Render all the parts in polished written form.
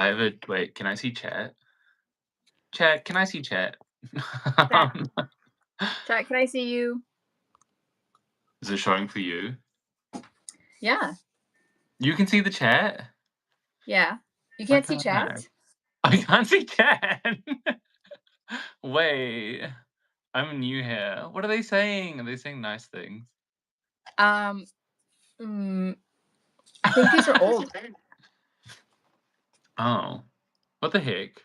I have a wait, can I see chat? Chat, can I see chat? Chat, Um, chat, can I see you? Is it showing for you? Yeah, You can see the chat? yeah. You Why can't see can't I? chat? I can't see chat! Wait, I'm new here. What are they saying? Are they saying nice things? Um, mm, I think these are old. Oh, what the heck?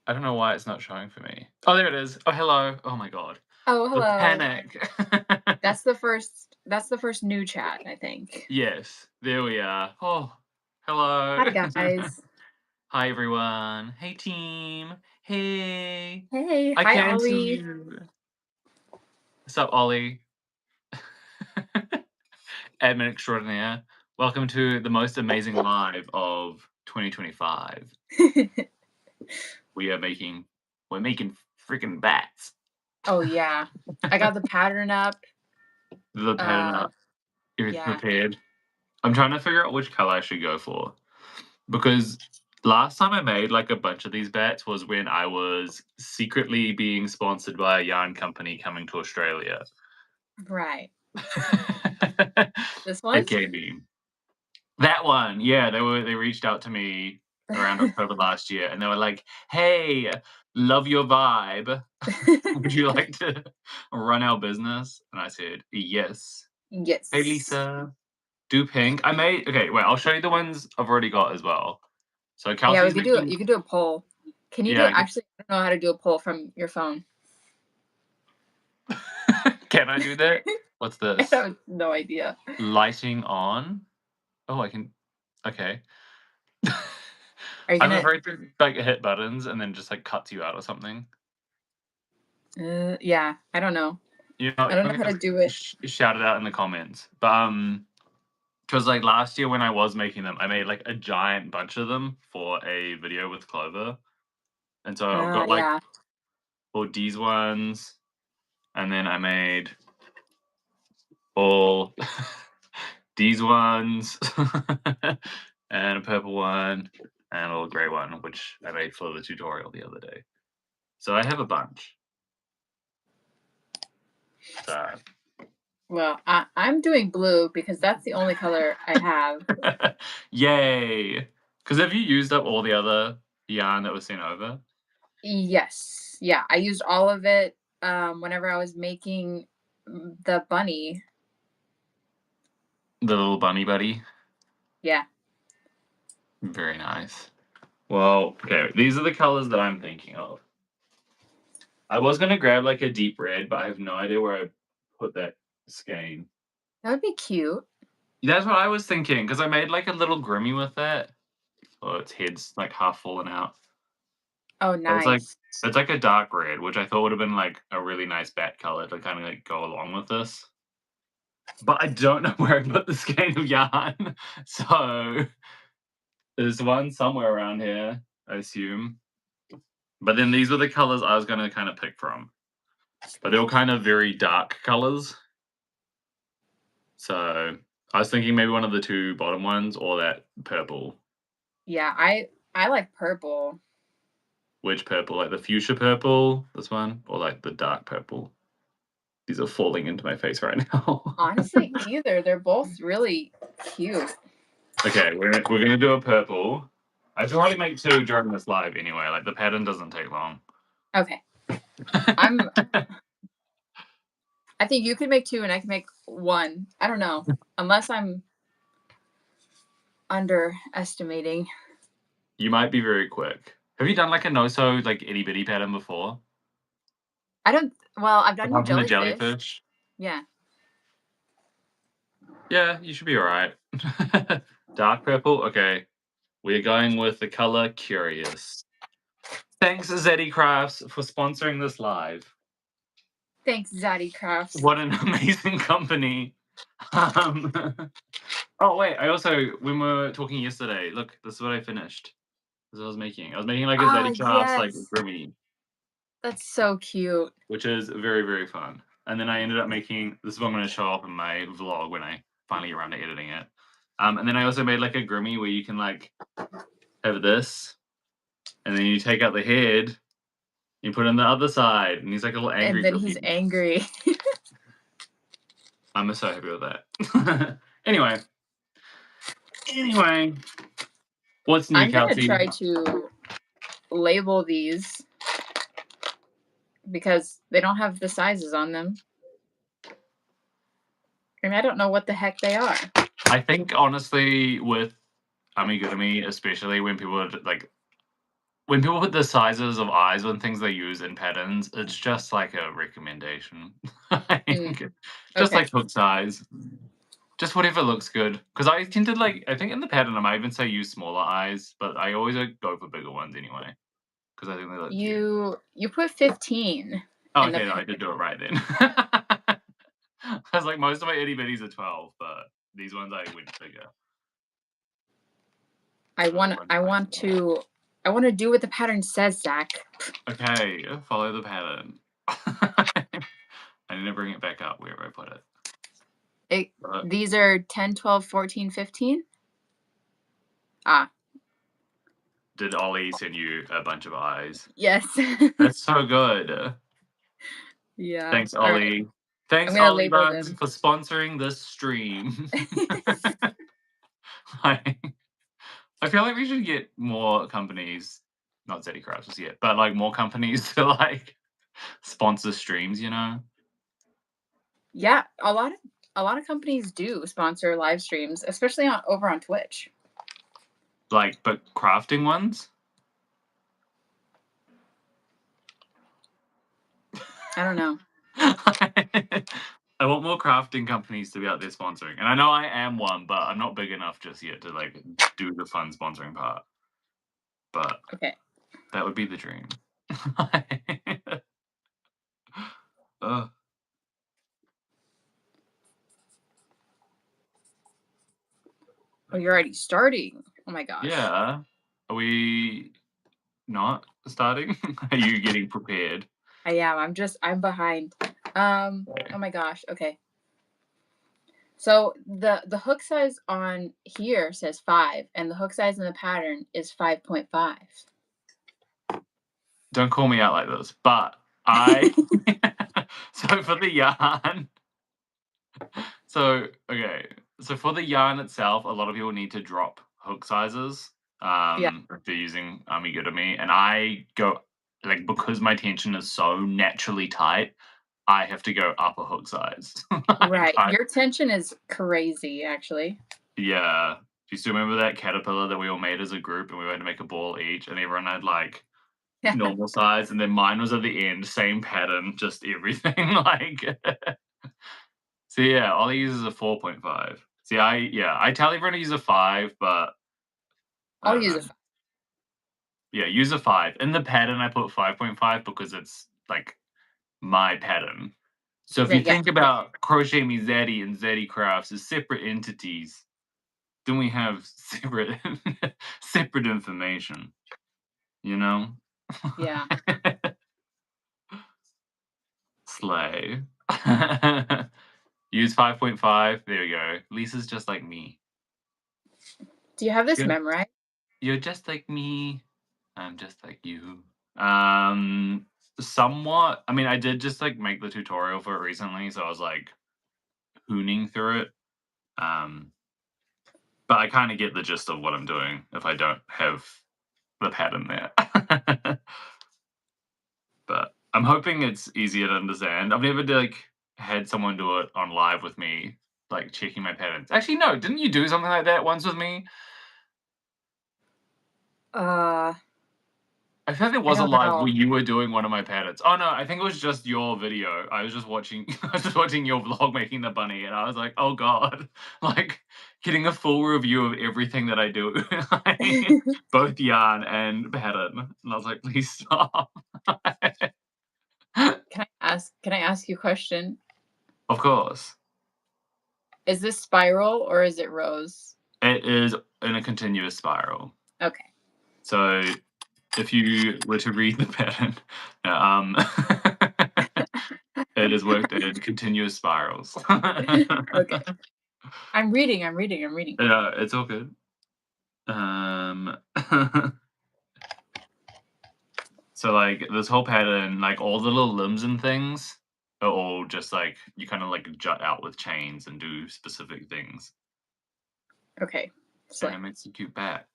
I don't know why it's not showing for me. Oh, there it is. Oh, hello. Oh my god. Oh, The hello. panic. That's the first new chat, I think. Yes, there we are. Oh, hello. Hi guys. Hi, everyone. Hey, team. Hey. Hey, I hi can see Ollie. you. What's up, Ollie? Admin extraordinaire. Welcome to the most amazing live of 2025. We're making freaking bats. Oh yeah. I got the pattern up. The pattern Uh up. You're yeah. prepared. I'm trying to figure out which color I should go for. Because last time I made like a bunch of these bats was when I was secretly being sponsored by a yarn company coming to Australia. Right. This one? Okay, me. That one, yeah, they reached out to me around October last year, and they were like, "Hey, love your vibe. Would you like to run our business?" And I said, "Yes." Hey, Yes. Lisa, do pink. I made okay. Wait, I'll show you the ones I've already got as well. So Yeah, we Kelsey's could do it. making. You could do a poll. Can you do Yeah, it? Actually, I don't know how to do a poll from your phone. can I do that? What's I this? have no idea. Lighting on. Oh, I can. Okay. Are you I'm gonna afraid to like hit buttons and then just like cuts you out or something. yeah, I don't know. You know, I don't know you how to can do it. shout it out in the comments. But because like last year when I was making them, I made like a giant bunch of them for a video with Clover, and so I've got like Yeah. all these ones, and then I made all these ones, and a purple one, and a little grey one, which I made for the tutorial the other day. So I have a bunch. So Well, I'm doing blue because that's the only color I have. yay! Because have you used up all the other yarn that was sent over? Yes. Yeah, I used all of it whenever I was making the bunny. The little bunny buddy? Yeah. Very nice. Well, okay, these are the colors that I'm thinking of. I was gonna grab like a deep red, but I have no idea where I put that skein. That would be cute. That's what I was thinking, because I made like a little Grimmy with that. Oh, its head's like half fallen out. Oh, But nice. it's like a dark red, which I thought would have been like a really nice bat color to kind of like go along with this. But I don't know where I put the skein of yarn. So there's one somewhere around here, I assume. But then these were the colors I was gonna kind of pick from. But they were kind of very dark colors. So I was thinking maybe one of the two bottom ones or that purple. Yeah, I like purple. Which purple? Like the fuchsia purple, this one, or like the dark purple? These are falling into my face right now. Honestly, either. They're both really cute. Okay, we're gonna do a purple. I should probably make two during this live anyway. Like the pattern doesn't take long. Okay. I'm I think you could make two and I can make one. I don't know. Unless I'm underestimating. You might be very quick. Have you done like a no-sew like itty bitty pattern before? I don't well, I've done your Apart from the jellyfish. jellyfish? Yeah. Yeah, you should be alright. Dark purple? Okay. We're going with the color Curious. Thanks, Zaddycrafts, for sponsoring this live. Thanks, Zaddycrafts. What an amazing company. Um, oh, wait, I also, when we were talking yesterday, look, this is what I finished. This is what I was making. I was making like a Ah, Zaddycrafts, like, yes. Grimmy, That's so cute. which is very, very fun. And then I ended up making, this is what I'm going to show off in my vlog when I finally get around to editing it. And then I also made like a Grimmy where you can like have this, and then you take out the head, you put it on the other side, and he's like a little angry And then cookie. he's angry. I'm so happy with that. Anyway, what's new, I'm gonna Kelsey? try to label these because they don't have the sizes on them. I mean, I don't know what the heck they are. I think honestly with amigurumi, especially when people are like when people put the sizes of eyes on things they use in patterns, it's just like a recommendation. Just Okay. like hook size. Just whatever looks good. Because I tend to like, I think in the pattern I might even say use smaller eyes, but I always go for bigger ones anyway. Because I think they look cute. You put 15. Oh, in the okay, no, I did do it right then. I was like, most of my itty bitties are 12, but these ones I went bigger. I want to do what the pattern says, Zach. Okay, follow the pattern. I need to bring it back up wherever I put it. These are 10, 12, 14, 15? Ah. Did Ollie send you a bunch of eyes? Yes. That's so good. Yeah. Thanks, Ollie. Right. Thanks, Ollie Buns, for sponsoring this stream. I feel like we should get more companies, not Zaddycrafts yet, but like more companies to like sponsor streams, you know? Yeah, a lot of companies do sponsor live streams, especially over on Twitch. Like, but crafting ones? I don't know. I want more crafting companies to be out there sponsoring. And I know I am one, but I'm not big enough just yet to like do the fun sponsoring part. But okay, that would be the dream. Oh, you're already starting. Oh my gosh. yeah. Are we not starting? Are you getting prepared? I am. I'm behind. Oh my gosh. Okay. So the hook size on here says 5, and the hook size in the pattern is 5.5. Don't call me out like this, but I so for the yarn. So okay. So for the yarn itself, a lot of people need to drop hook sizes. If they're using amigurumi, and I go like because my tension is so naturally tight, I have to go up a hook size. Right. Your tension is crazy, actually. Yeah. Do you still remember that caterpillar that we all made as a group and we had to make a ball each and everyone had like normal size and then mine was at the end, same pattern, just everything like So yeah, Ollie uses a 4.5. See, I tell everyone to use a 5, but I'll use a 5. Yeah, use a 5. In the pattern, I put 5.5 because it's like my pattern. So if you think about Crochetmezaddy and Zaddycrafts as separate entities, then we have separate separate information. You know? Yeah. Slay. Use 5.5. There we go. Lisa's just like me. Do you have this memorized? You're just like me. I'm just like you. Somewhat. I mean, I did just like make the tutorial for it recently, so I was like hooning through it. But I kind of get the gist of what I'm doing if I don't have the pattern there. But I'm hoping it's easier to understand. I've never like had someone do it on live with me, like checking my patterns. Actually, no, didn't you do something like that once with me? I feel like there was a live where you were doing one of my patterns. Oh no, I think it was just your video. I was just watching your vlog making the bunny and I was like, oh god. Like getting a full review of everything that I do. Both yarn and pattern. And I was like, please stop. Can I ask you a question? Of course. Is this spiral or is it rows? It is in a continuous spiral. Okay. So if you were to read the pattern, it is worked in continuous spirals. Okay. I'm reading. Yeah, it's all good. So, like, this whole pattern, like, all the little limbs and things are all just, like, you kinda, like, jut out with chains and do specific things, Okay. and it Slay. makes a cute bat.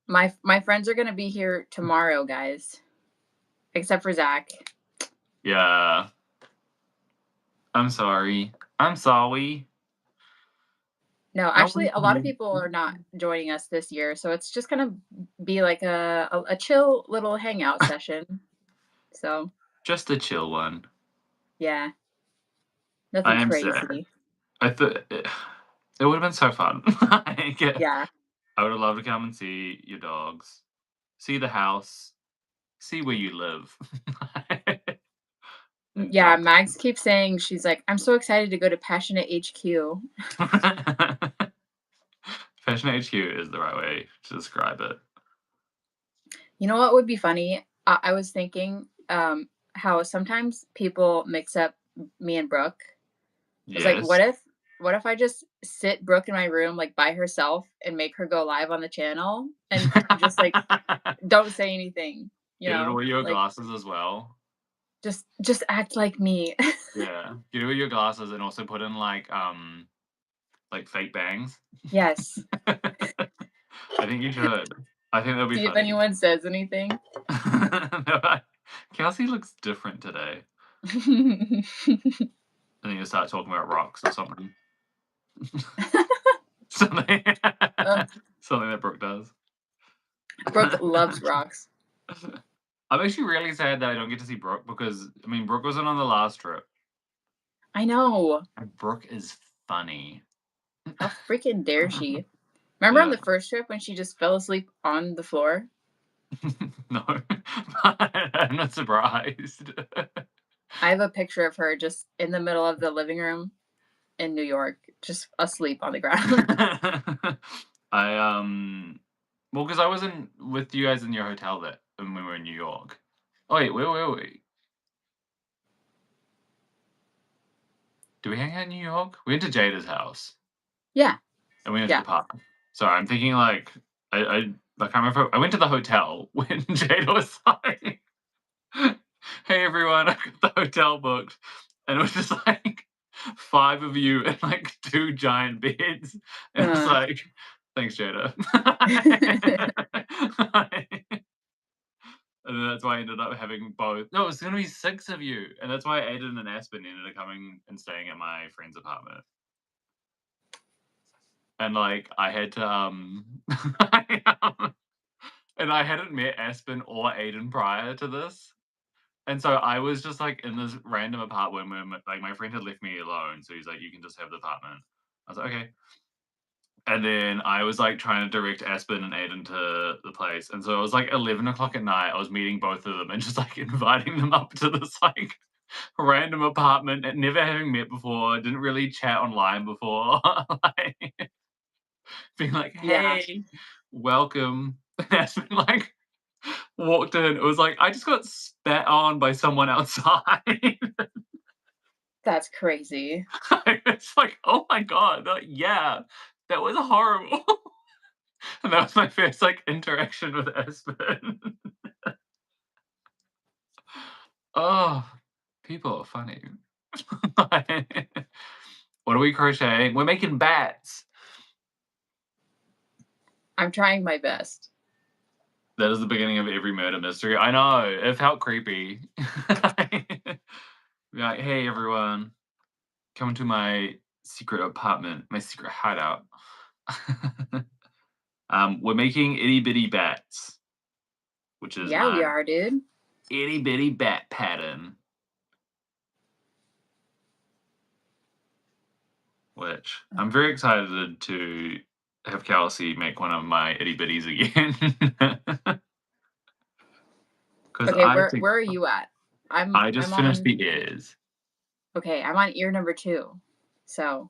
My friends are gonna be here tomorrow, guys. Except for Zach. Yeah. I'm sorry. I'm sorry. No, How actually, are a lot of you? people are not joining us this year, so it's just gonna be like a chill little hangout session. So Just a chill one. yeah, nothing I am sad. crazy. I thought it would have been so fun. Like, Yeah, I would have loved to come and see your dogs, see the house, see where you live. And yeah. dog. Mags keeps saying she's like, I'm so excited to go to Passionate HQ. Fashion HQ is the right way to describe it. You know what would be funny? I was thinking how sometimes people mix up me and Brooke. I was like, Yes. what if I just sit Brooke in my room like by herself and make her go live on the channel and just like don't say anything, Get her to wear your like glasses as well. just act like me. Yeah. Get her to wear your glasses and also put in like fake bangs. Yes. I think you should. I think that'll be See if funny. anyone says anything. No, Kelsey looks different today. I think you start talking about rocks or something. Something, Uh, something that Brooke does. Brooke loves rocks. I'm actually really sad that I don't get to see Brooke because I mean Brooke wasn't on the last trip, I know. and Brooke is funny. How freaking dare she? Remember on Yeah. the first trip when she just fell asleep on the floor? No, I'm not surprised. I have a picture of her just in the middle of the living room in New York, just asleep on the ground. I well, because I wasn't with you guys in your hotel that when we were in New York. Oh wait, wait. Did we hang out in New York? We went to Jada's house Yeah, and we went to yeah. the park. Sorry, I'm thinking like I can't remember. I went to the hotel when Jada was like, "Hey everyone, I got the hotel booked," and it was just like 5 of you in like 2 giant beds, and it's Uh, like, "Thanks, Jada." And then that's why I ended up having both. No, it was gonna be 6 of you, and that's why Aiden and Aspen ended up coming and staying at my friend's apartment. And, like, I had to, and I hadn't met Aspen or Aiden prior to this. And so I was just, like, in this random apartment where like, my friend had left me alone, so he's like, "You can just have the apartment." I was like, "Okay." And then I was, like, trying to direct Aspen and Aiden to the place, and so it was, like, 11 o'clock at night, I was meeting both of them and just, like, inviting them up to this, like, random apartment and never having met before, didn't really chat online before, like, being like, yeah, "Hey, welcome." And Aspen, like, walked in, it was like, I just got spat on by someone outside. that's crazy. It's like, "Oh my god," like, "Yeah, that was horrible." And that was my first, like, interaction with Aspen. Oh, people are funny. What are we crocheting? We're making bats. I'm trying my best. That is the beginning of every murder mystery. I know, it felt creepy. Be like, "Hey, everyone, come to my secret apartment, my secret hideout." We're making Itty Bitty Bats, which is Yeah, we my are, dude. Itty Bitty Bat pattern, which I'm very excited to have Kelsey make one of my Itty Bitties again. Because Okay, I where think where are you at? I I'm just finished on the ears. okay, I'm on ear number 2. So,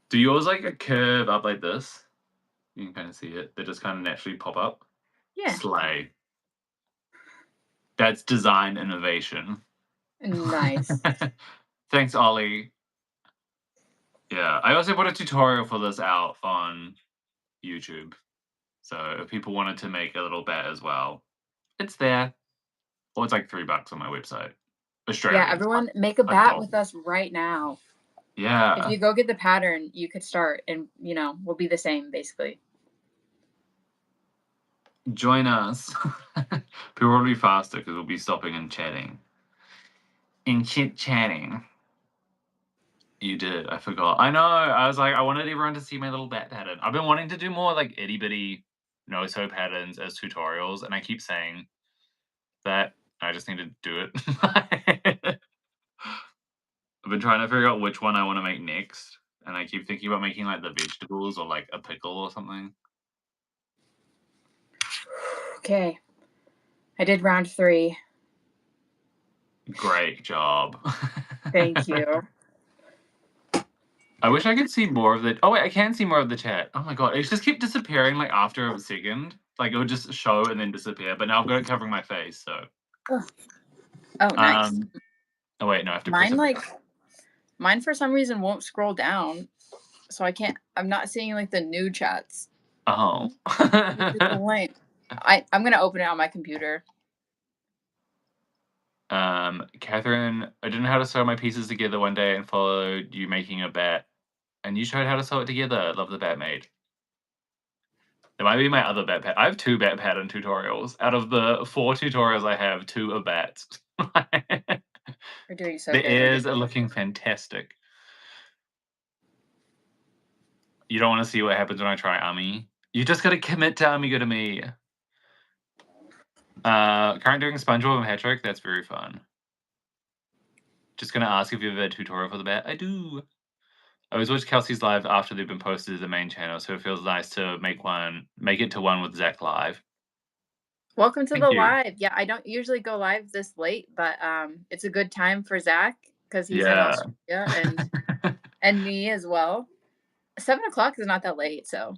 Do yours, like, a curve up like this? You can kinda see it. They just kinda naturally pop up. yeah. Slay. That's design innovation. Nice. Thanks, Ollie. Yeah, I also put a tutorial for this out on YouTube. So if people wanted to make a little bat as well, it's there. Or it's like $3 on my website. Yeah, Australian. everyone make a bat $5. with us right now. If Yeah. you go get the pattern, you could start and, we'll be the same basically. Join us. People will be faster because we'll be stopping and chatting. In chit-chatting. You did. I forgot. I know. I was like, I wanted everyone to see my little bat pattern. I've been wanting to do more like itty bitty no-sew patterns as tutorials, and I keep saying that I just need to do it. I've been trying to figure out which one I want to make next, and I keep thinking about making like the vegetables or like a pickle or something. Okay. I did round 3. Great job. Thank you. I wish I could see more of the. Oh wait, I can see more of the chat. Oh my god, it just kept disappearing like after a second. Like it would just show and then disappear. But now I've got it covering my face, so. Oh, nice. Oh wait, no, I have to press Mine it. mine for some reason won't scroll down, so I'm not seeing like the new chats. Oh. I'm gonna open it on my computer. Catherine, I didn't know how to sew my pieces together one day and followed you making a bat, and you showed how to sew it together. Love the bat made. It might be my other bat pattern. I have 2 bat pattern tutorials. Out of the 4 tutorials I have, 2 are bats. We're doing so The good. ears are looking fantastic. You don't wanna see what happens when I try Ami? You just gotta commit to Ami to me. Currently doing SpongeBob and Patrick, that's very fun. Just gonna ask if you've ever had a tutorial for the bat. I do. I always watch Kelsey's live after they've been posted to the main channel, so it feels nice to make it to one with Zach live. Welcome to Thank the you. live. Yeah, I don't usually go live this late, but it's a good time for Zach because he's in Yeah. Australia and me as well. 7 o'clock is not that late, so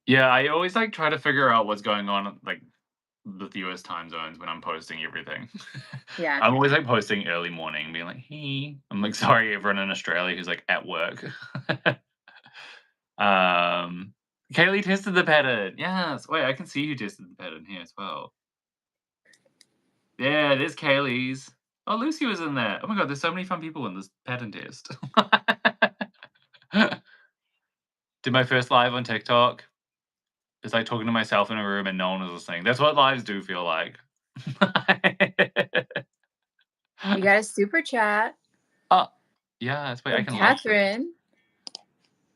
Yeah, I always, like, try to figure out what's going on, like, with US time zones when I'm posting everything. yeah. I'm always, like, posting early morning, being like, "Hey." I'm like, "Sorry, everyone in Australia who's, like, at work." Kaylee tested the pattern. Yes. Wait, I can see who tested the pattern here as well. Yeah, there's Kaylee's. Oh, Lucy was in there. Oh my god, there's so many fun people in this pattern test. Did my first live on TikTok. It's like talking to myself in a room and no one was listening. That's what lives do feel like. We got a super chat Oh, yeah, that's why I from can like this. Catherine.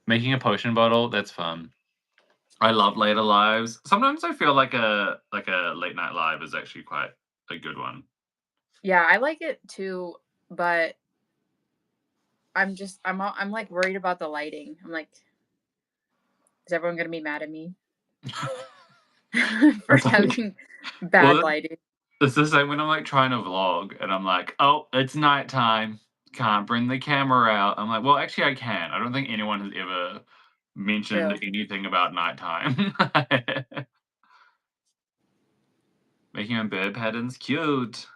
Making a potion bottle, that's fun. I love later lives. Sometimes I feel like a late night live is actually quite a good one. Yeah, I like it too, but I'm like worried about the lighting. I'm like, is everyone gonna be mad at me for It's like, having bad well, lighting? it's the same when I'm like trying to vlog and I'm like, oh, it's nighttime. Can't bring the camera out. I'm like, well, actually, I can. I don't think anyone has ever mentioned True. anything about nighttime. Making my bird patterns, cute.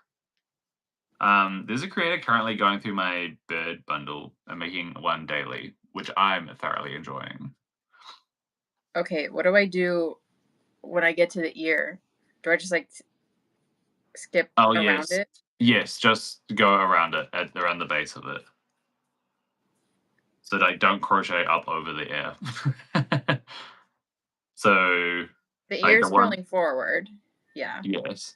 There's a creator currently going through my bird bundle and making one daily, which I'm thoroughly enjoying. Okay, what do I do when I get to the ear? Do I just like skip Oh around yes, it? yes, just go around it around the base of it, so that I don't crochet up over the air. So, The like the ear's one, scrolling forward. Yeah. yes.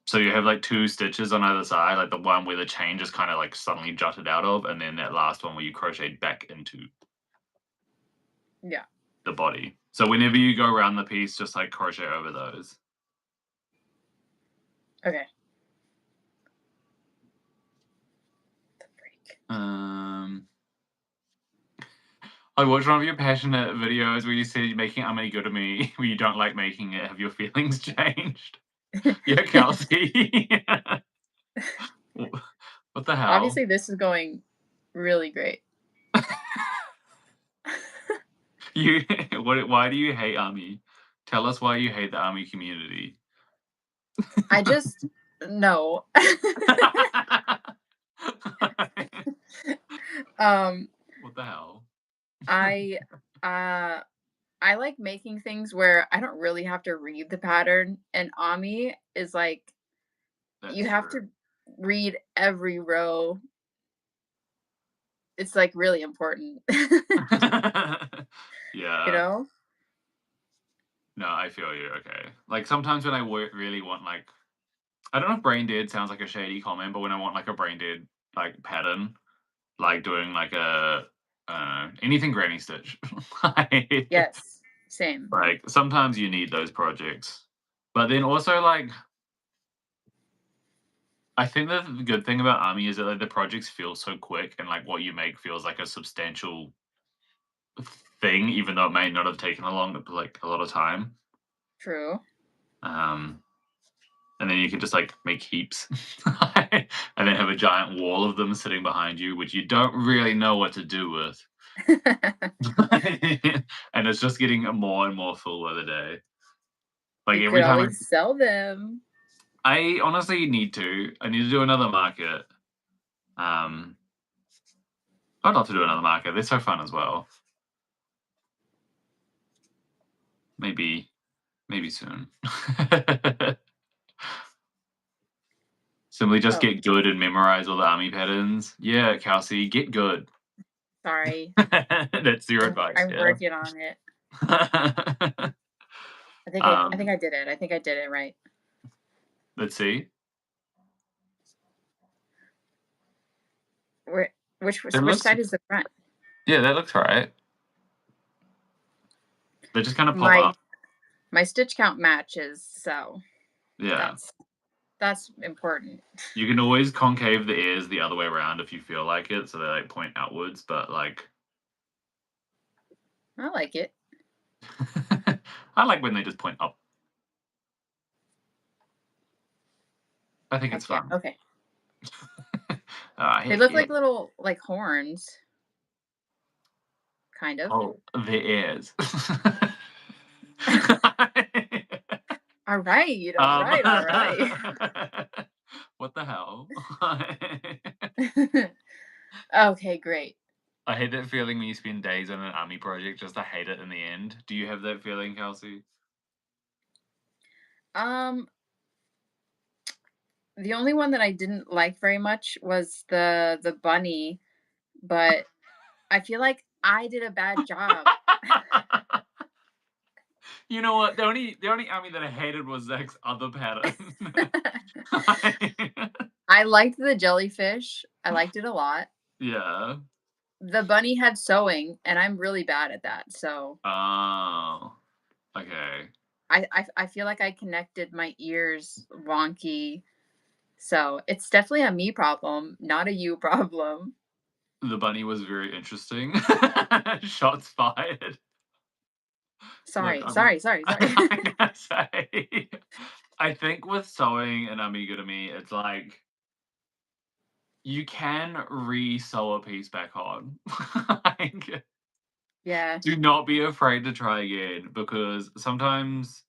So you have like 2 stitches on either side, like the one where the chain just kind of like suddenly jutted out of, and then that last one where you crocheted back into Yeah. the body. So whenever you go around the piece, just like crochet over those. Okay. I watched one of your passionate videos where you said making Amity good to me, where you don't like making it. Have your feelings changed? Yeah, Kelsey. What the hell? Obviously, this is going really great. You why do you hate Ami? Tell us why you hate the Ami community. I just No. What the hell? I uh I like making things where I don't really have to read the pattern, and Ami is like That's you have true. to read every row. It's like really important. You Yeah. know? No, I feel you, okay. Like, sometimes when I really want, like I don't know if brain dead sounds like a shady comment, but when I want, like, a brain dead, like, pattern, like, doing, like, anything granny stitch. Like Yes. Same. like, sometimes you need those projects. But then also, like I think the good thing about Army is that, like, the projects feel so quick and, like, what you make feels like a substantial thing, even though it may not have taken a lot of time. True. Um, and then you can just, like, make heaps. And then have a giant wall of them sitting behind you, which you don't really know what to do with. And it's just getting more and more full by the day. Like, You every could time always sell them. I honestly need to. I need to do another market. Um, I'd love to do another market. They're so fun as well. Maybe maybe soon. Simply just Oh, get good and memorize all the army patterns. Yeah, Kelsey, get good. sorry. That's your I'm advice, I'm yeah? working on it. I think Um, I did it. I think I did it right. let's see. Where It which looks side is the front? yeah, that looks right. They just kinda pop My up. my stitch count matches, so Yeah. that's that's important. You can always concave the ears the other way around if you feel like it, so they, like, point outwards, but, like I like it. I like when they just point up. I think it's Heck yeah. fun. Okay. They Heck look yeah. like little like horns, kind of. Oh, the ears. All right. All Um, right. All right. what the hell? Okay, great. I hate that feeling when you spend days on an army project just to hate it in the end. Do you have that feeling, Kelsey? Um, the only one that I didn't like very much was the bunny, but I feel like I did a bad job. You know what? The only army that I hated was Zach's other pattern. I liked the jellyfish. I liked it a lot. Yeah. The bunny had sewing, and I'm really bad at that. So Oh, okay. I feel like I connected my ears wonky. So it's definitely a me problem, not a you problem. The bunny was very interesting. Shots fired. Look, Sorry, sorry, sorry, sorry. I'm gonna say, I think with sewing and amigurumi, it's like you can re-sew a piece back on. Like, Yeah, do not be afraid to try again because sometimes,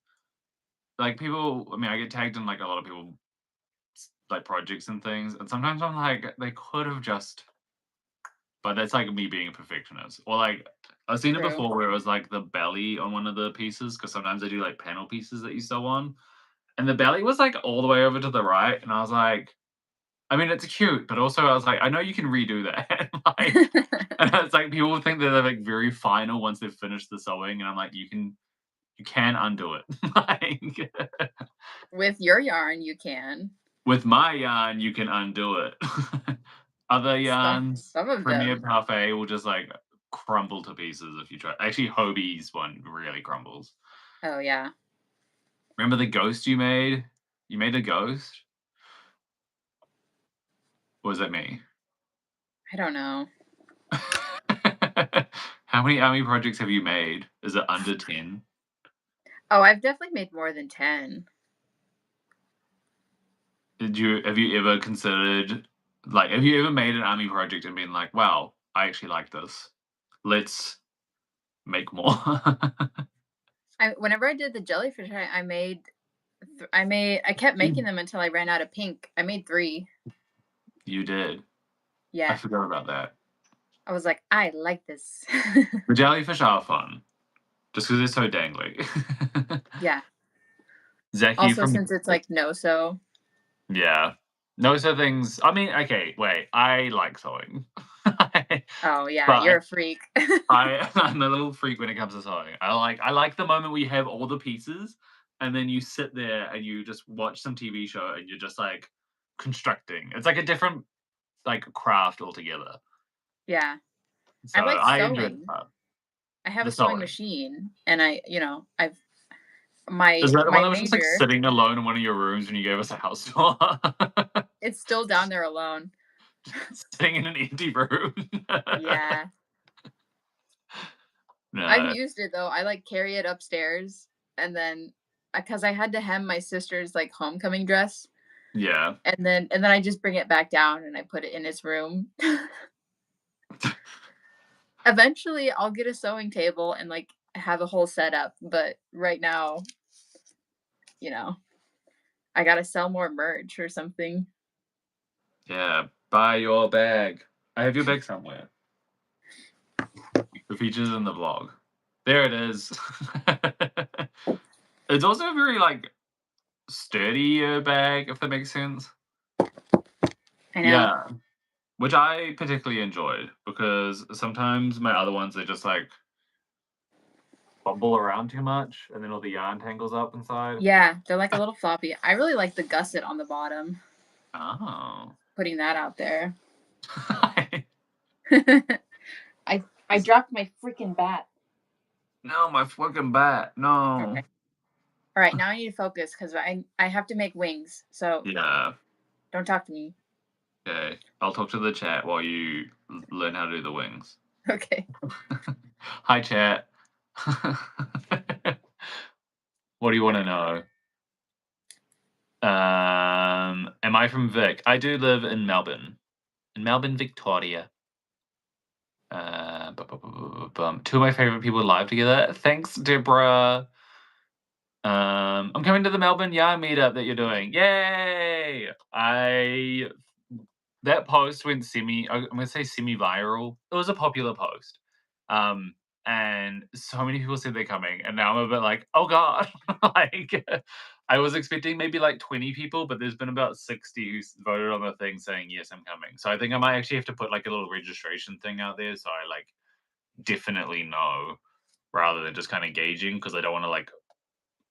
like people, I mean, I get tagged in like a lot of people like projects and things, and sometimes I'm like, they could have just, but that's like me being a perfectionist. Or like I've seen it true. before where it was like the belly on one of the pieces because sometimes they do like panel pieces that you sew on, and the belly was like all the way over to the right, and I was like, I mean, it's cute, but also I was like, I know you can redo that. Like, and it's like people think that they're like very final once they've finished the sewing, and I'm like, you can undo it. Like With your yarn, you can. with my yarn, you can undo it. Other Some yarns, some of Premier them. Parfait will just like crumble to pieces if you try. Actually, Hobie's one really crumbles. Oh yeah. Remember the ghost you made? You made a ghost? Or was it me? I don't know. How many army projects have you made? Is it under 10? Oh, I've definitely made more than 10. Have you ever considered like have you ever made an army project and been like, wow, I actually like this. Let's make more. I whenever I did the jellyfish, I made I kept making them until I ran out of pink. I made 3. You did. I Yeah. forgot about that. I was like, "I like this." The jellyfish are fun, just because they're so dangly. Yeah. Zaki Also, from since it's, like, no-sew. yeah. No, so things I mean, okay, wait, I like sewing. Oh, yeah, you're But a freak. I'm a little freak when it comes to sewing. I like the moment where you have all the pieces, and then you sit there and you just watch some TV show and you're just, like, constructing. It's like a different, like, craft altogether. Yeah. So, I like I enjoy sewing. that. I have The a sewing sewing. machine, and I've Is that the one my that was just, like, major sitting alone in one of your rooms when you gave us a house tour? it's still down there alone. Sitting in an empty room? Yeah. I've No. used it, though. I, like, carry it upstairs, and then because I had to hem my sister's, like, homecoming dress, Yeah. and then I just bring it back down, and I put it in its room. Eventually, I'll get a sewing table and, like, have a whole setup, but right now, you know, I gotta sell more merch or something. Yeah. Buy your bag. I have your bag somewhere. The features in the vlog. There it is. It's also a very, like, sturdy bag, if that makes sense. I know. Yeah. Which I particularly enjoyed because sometimes my other ones, they just, like, bumble around too much and then all the yarn tangles up inside. Yeah, they're, like, a little floppy. I really like the gusset on the bottom, Oh. putting that out there. I dropped my freaking bat. No, my fucking bat. No. Alright. Alright, now I need to focus because I have to make wings, so Yeah. don't talk to me. Okay. I'll talk to the chat while you learn how to do the wings. Okay. Hi, chat. What do you want to know? Am I from Vic? I do live in Melbourne, Victoria. Two of my favorite people live together. Thanks, Deborah. I'm coming to the Melbourne Yarn meetup that you're doing. Yay! That post went I'm gonna say semi-viral. It was a popular post. Um, and so many people said they're coming, and now I'm a bit like, "Oh god." Like, I was expecting maybe, like, 20 people, but there's been about 60 who's voted on the thing saying, "Yes, I'm coming." So I think I might actually have to put, like, a little registration thing out there so I, like, definitely know rather than just kinda gauging because I don't wanna, like,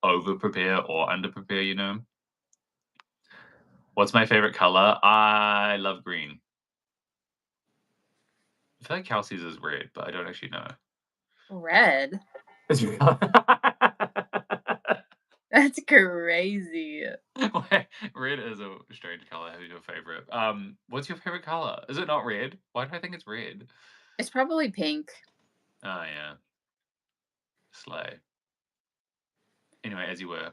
over prepare or under prepare, you know? What's my favorite color? I love green. I feel like Kelsey's is red, but I don't actually know. Red? It's your color. That's crazy. Wait, red is a strange color. Who's your favorite? What's your favorite color? Is it not red? Why do I think it's red? It's probably pink. Oh yeah, slay. Anyway, as you were.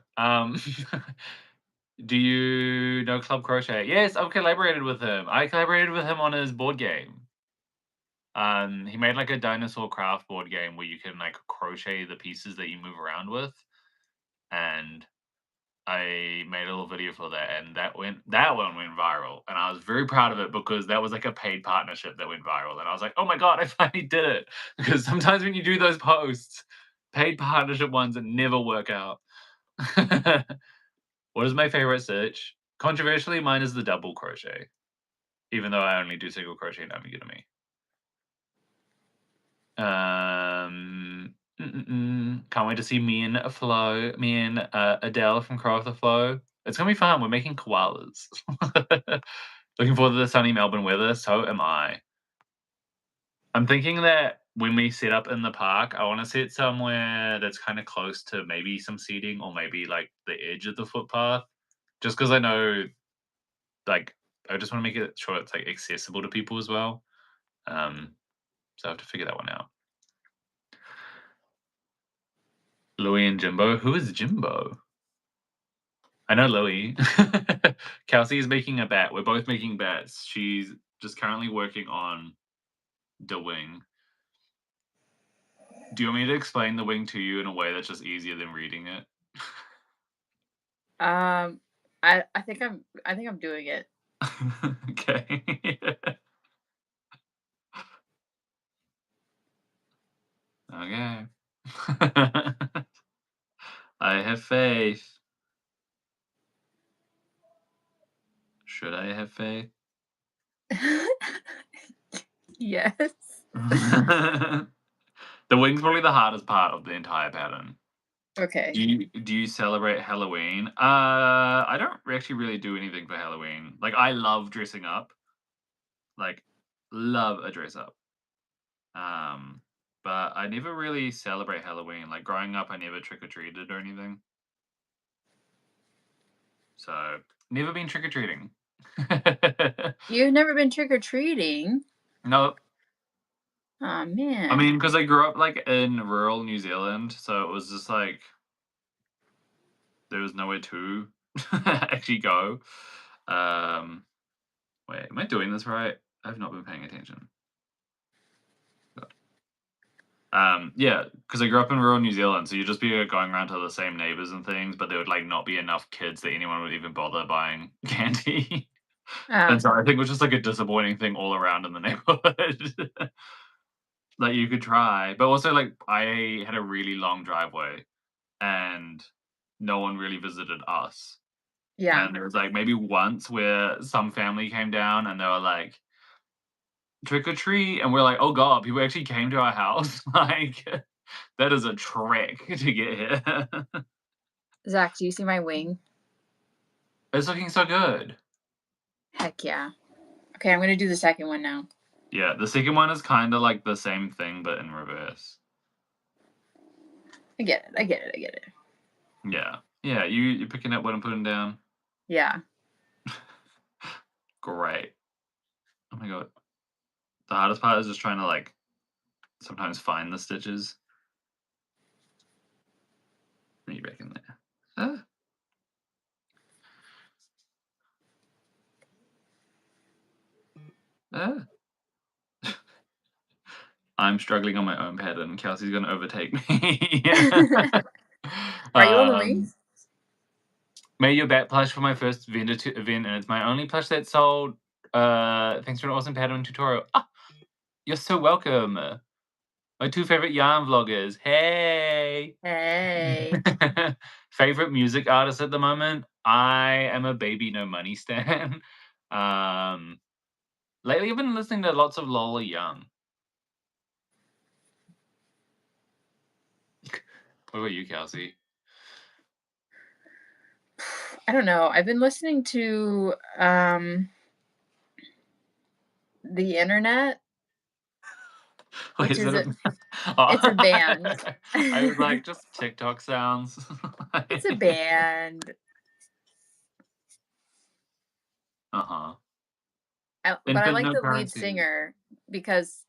Do you know Club Crochet? Yes, I've collaborated with him. I collaborated with him on his board game. He made like a dinosaur craft board game where you can like crochet the pieces that you move around with, and I made a little video for that, and that one went viral, and I was very proud of it because that was like a paid partnership that went viral, and I was like, oh my god, I finally did it! Because sometimes when you do those posts, paid partnership ones never work out. What is my favorite stitch? Controversially, mine is the double crochet, even though I only do single crochet in amigurumi. Can't wait to see me and Adele from Crow of the Flow. It's gonna be fun. We're making koalas. Looking forward to the sunny Melbourne weather. So am I. I'm thinking that when we set up in the park, I want to sit somewhere that's kind of close to maybe some seating or maybe like the edge of the footpath. Just because I know, like, I just want to make it sure it's like accessible to people as well. So I have to figure that one out. Louie and Jimbo. Who is Jimbo? I know Louie. Kelsey is making a bat. We're both making bats. She's just currently working on the wing. Do you want me to explain the wing to you in a way that's just easier than reading it? Um, I think I'm doing it. Okay. Okay. I have faith. Should I have faith? Yes. The wing's probably the hardest part of the entire pattern. Okay. Do you celebrate Halloween? I don't actually really do anything for Halloween. Like, I love dressing up. Like, love a dress up. Um, but I never really celebrate Halloween. Like, growing up, I never trick or treated or anything. So, never been trick or treating. You've never been trick-or-treating? No, Aw, I man. mean, because I grew up like in rural New Zealand, so it was just like there was nowhere to actually go. Um, wait, am I doing this right? I've not been paying attention. Yeah, because I grew up in rural New Zealand, so you'd just be going around to the same neighbors and things, but there would like not be enough kids that anyone would even bother buying candy. And Oh, so I think it was just like a disappointing thing all around in the neighborhood. Like you could try, but also like I had a really long driveway and no one really visited us. yeah. And there was like maybe once where some family came down and they were like, trick or treat. And we're like, oh God, people actually came to our house. Like, that is a trek to get here. Zach, do you see my wing? It's looking so good. Heck yeah. Okay, I'm gonna do the second one now. Yeah, the second one is kind of like the same thing, but in reverse. I get it. I get it. I get it. Yeah. Yeah, you're picking up what I'm putting down. Yeah. Great. Oh my God. The hardest part is just trying to like sometimes find the stitches. Are you back in there? Ah. Ah. I'm struggling on my own pattern. Kelsey's gonna overtake me. Are you on the wing? um, Made your back plush for my first vendor event, and it's my only plush that sold. Thanks for an awesome pattern tutorial. Ah, you're so welcome. My two favorite yarn vloggers. Hey. Hey. Favorite music artist at the moment? I am a Baby No Money stan. um, Lately I've been listening to lots of Lola Young. What about you, Kelsey? I don't know. I've been listening to the internet, Wait, which is is that a a it's a Oh. band. I was like, just TikTok sounds. It's a band. Uh-huh. But I Infant like no the lead currency. singer because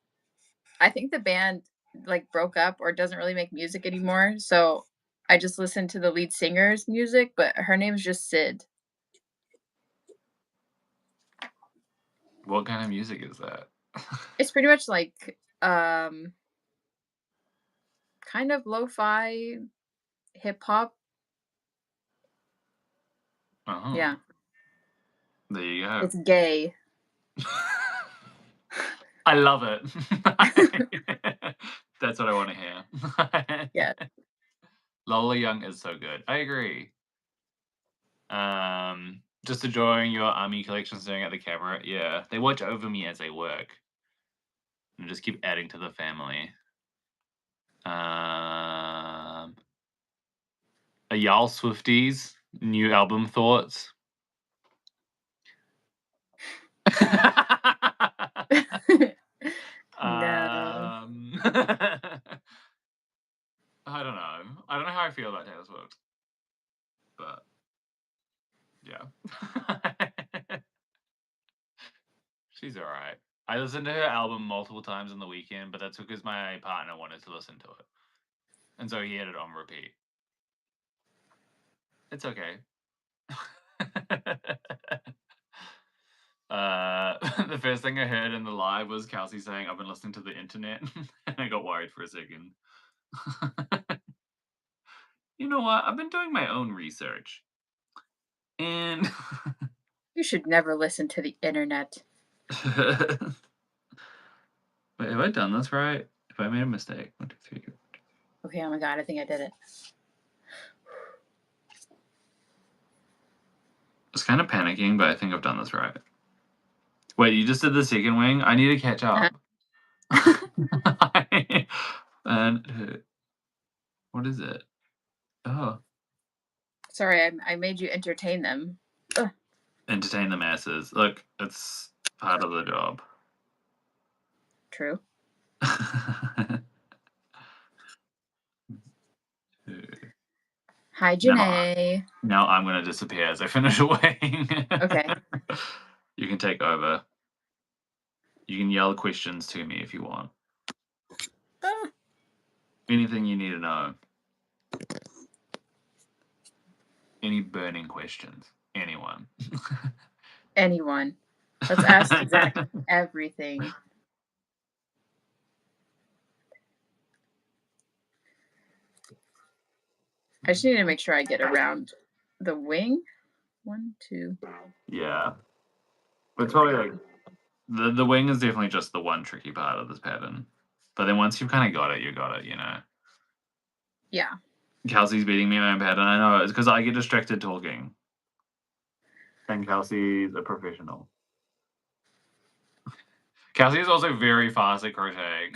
I think the band like broke up or doesn't really make music anymore. So I just listen to the lead singer's music, but her name's just Sid. What kind of music is that? It's pretty much like kind of lo-fi hip hop. Oh, Yeah. there you go. It's gay. I love it. That's what I wanna hear. Yeah. Lola Young is so good. I agree. Just enjoying your army collection staring at the camera. Yeah, they watch over me as I work and just keep adding to the family. Um, are y'all Swifties? New album thoughts? No. I don't know. I don't know how I feel about Taylor Swift, but yeah. She's alright. I listened to her album multiple times on the weekend, but that's because my partner wanted to listen to it. And so he had it on repeat. It's okay. The first thing I heard in the live was Kelsey saying, "I've been listening to the internet," and I got worried for a second. You know what? I've been doing my own research. And You should never listen to the internet. wait, have I done this right? If I made a mistake, 1, 2, 3. Okay, oh my god, I think I did it. I was kind of panicking, but I think I've done this right. Wait, you just did the second wing? I need to catch up. And what is it? Oh, Sorry, I made you entertain them. Ugh. entertain the masses. Look, it's part of the job. True. Hi, Janae. Now I'm going to disappear as I finish a wing. Okay. You can take over. You can yell questions to me if you want. Anything you need to know. Any burning questions. Anyone. Anyone. Let's ask Zach everything. I just need to make sure I get around the wing. 1, 2. Yeah. It's probably like the wing is definitely just the one tricky part of this pattern. But then once you've kind of got it, you got it, you know. Yeah. Kelsey's beating me in my own pattern. I know. It's because I get distracted talking. And Kelsey's a professional. Kelsey is also very fast at crocheting.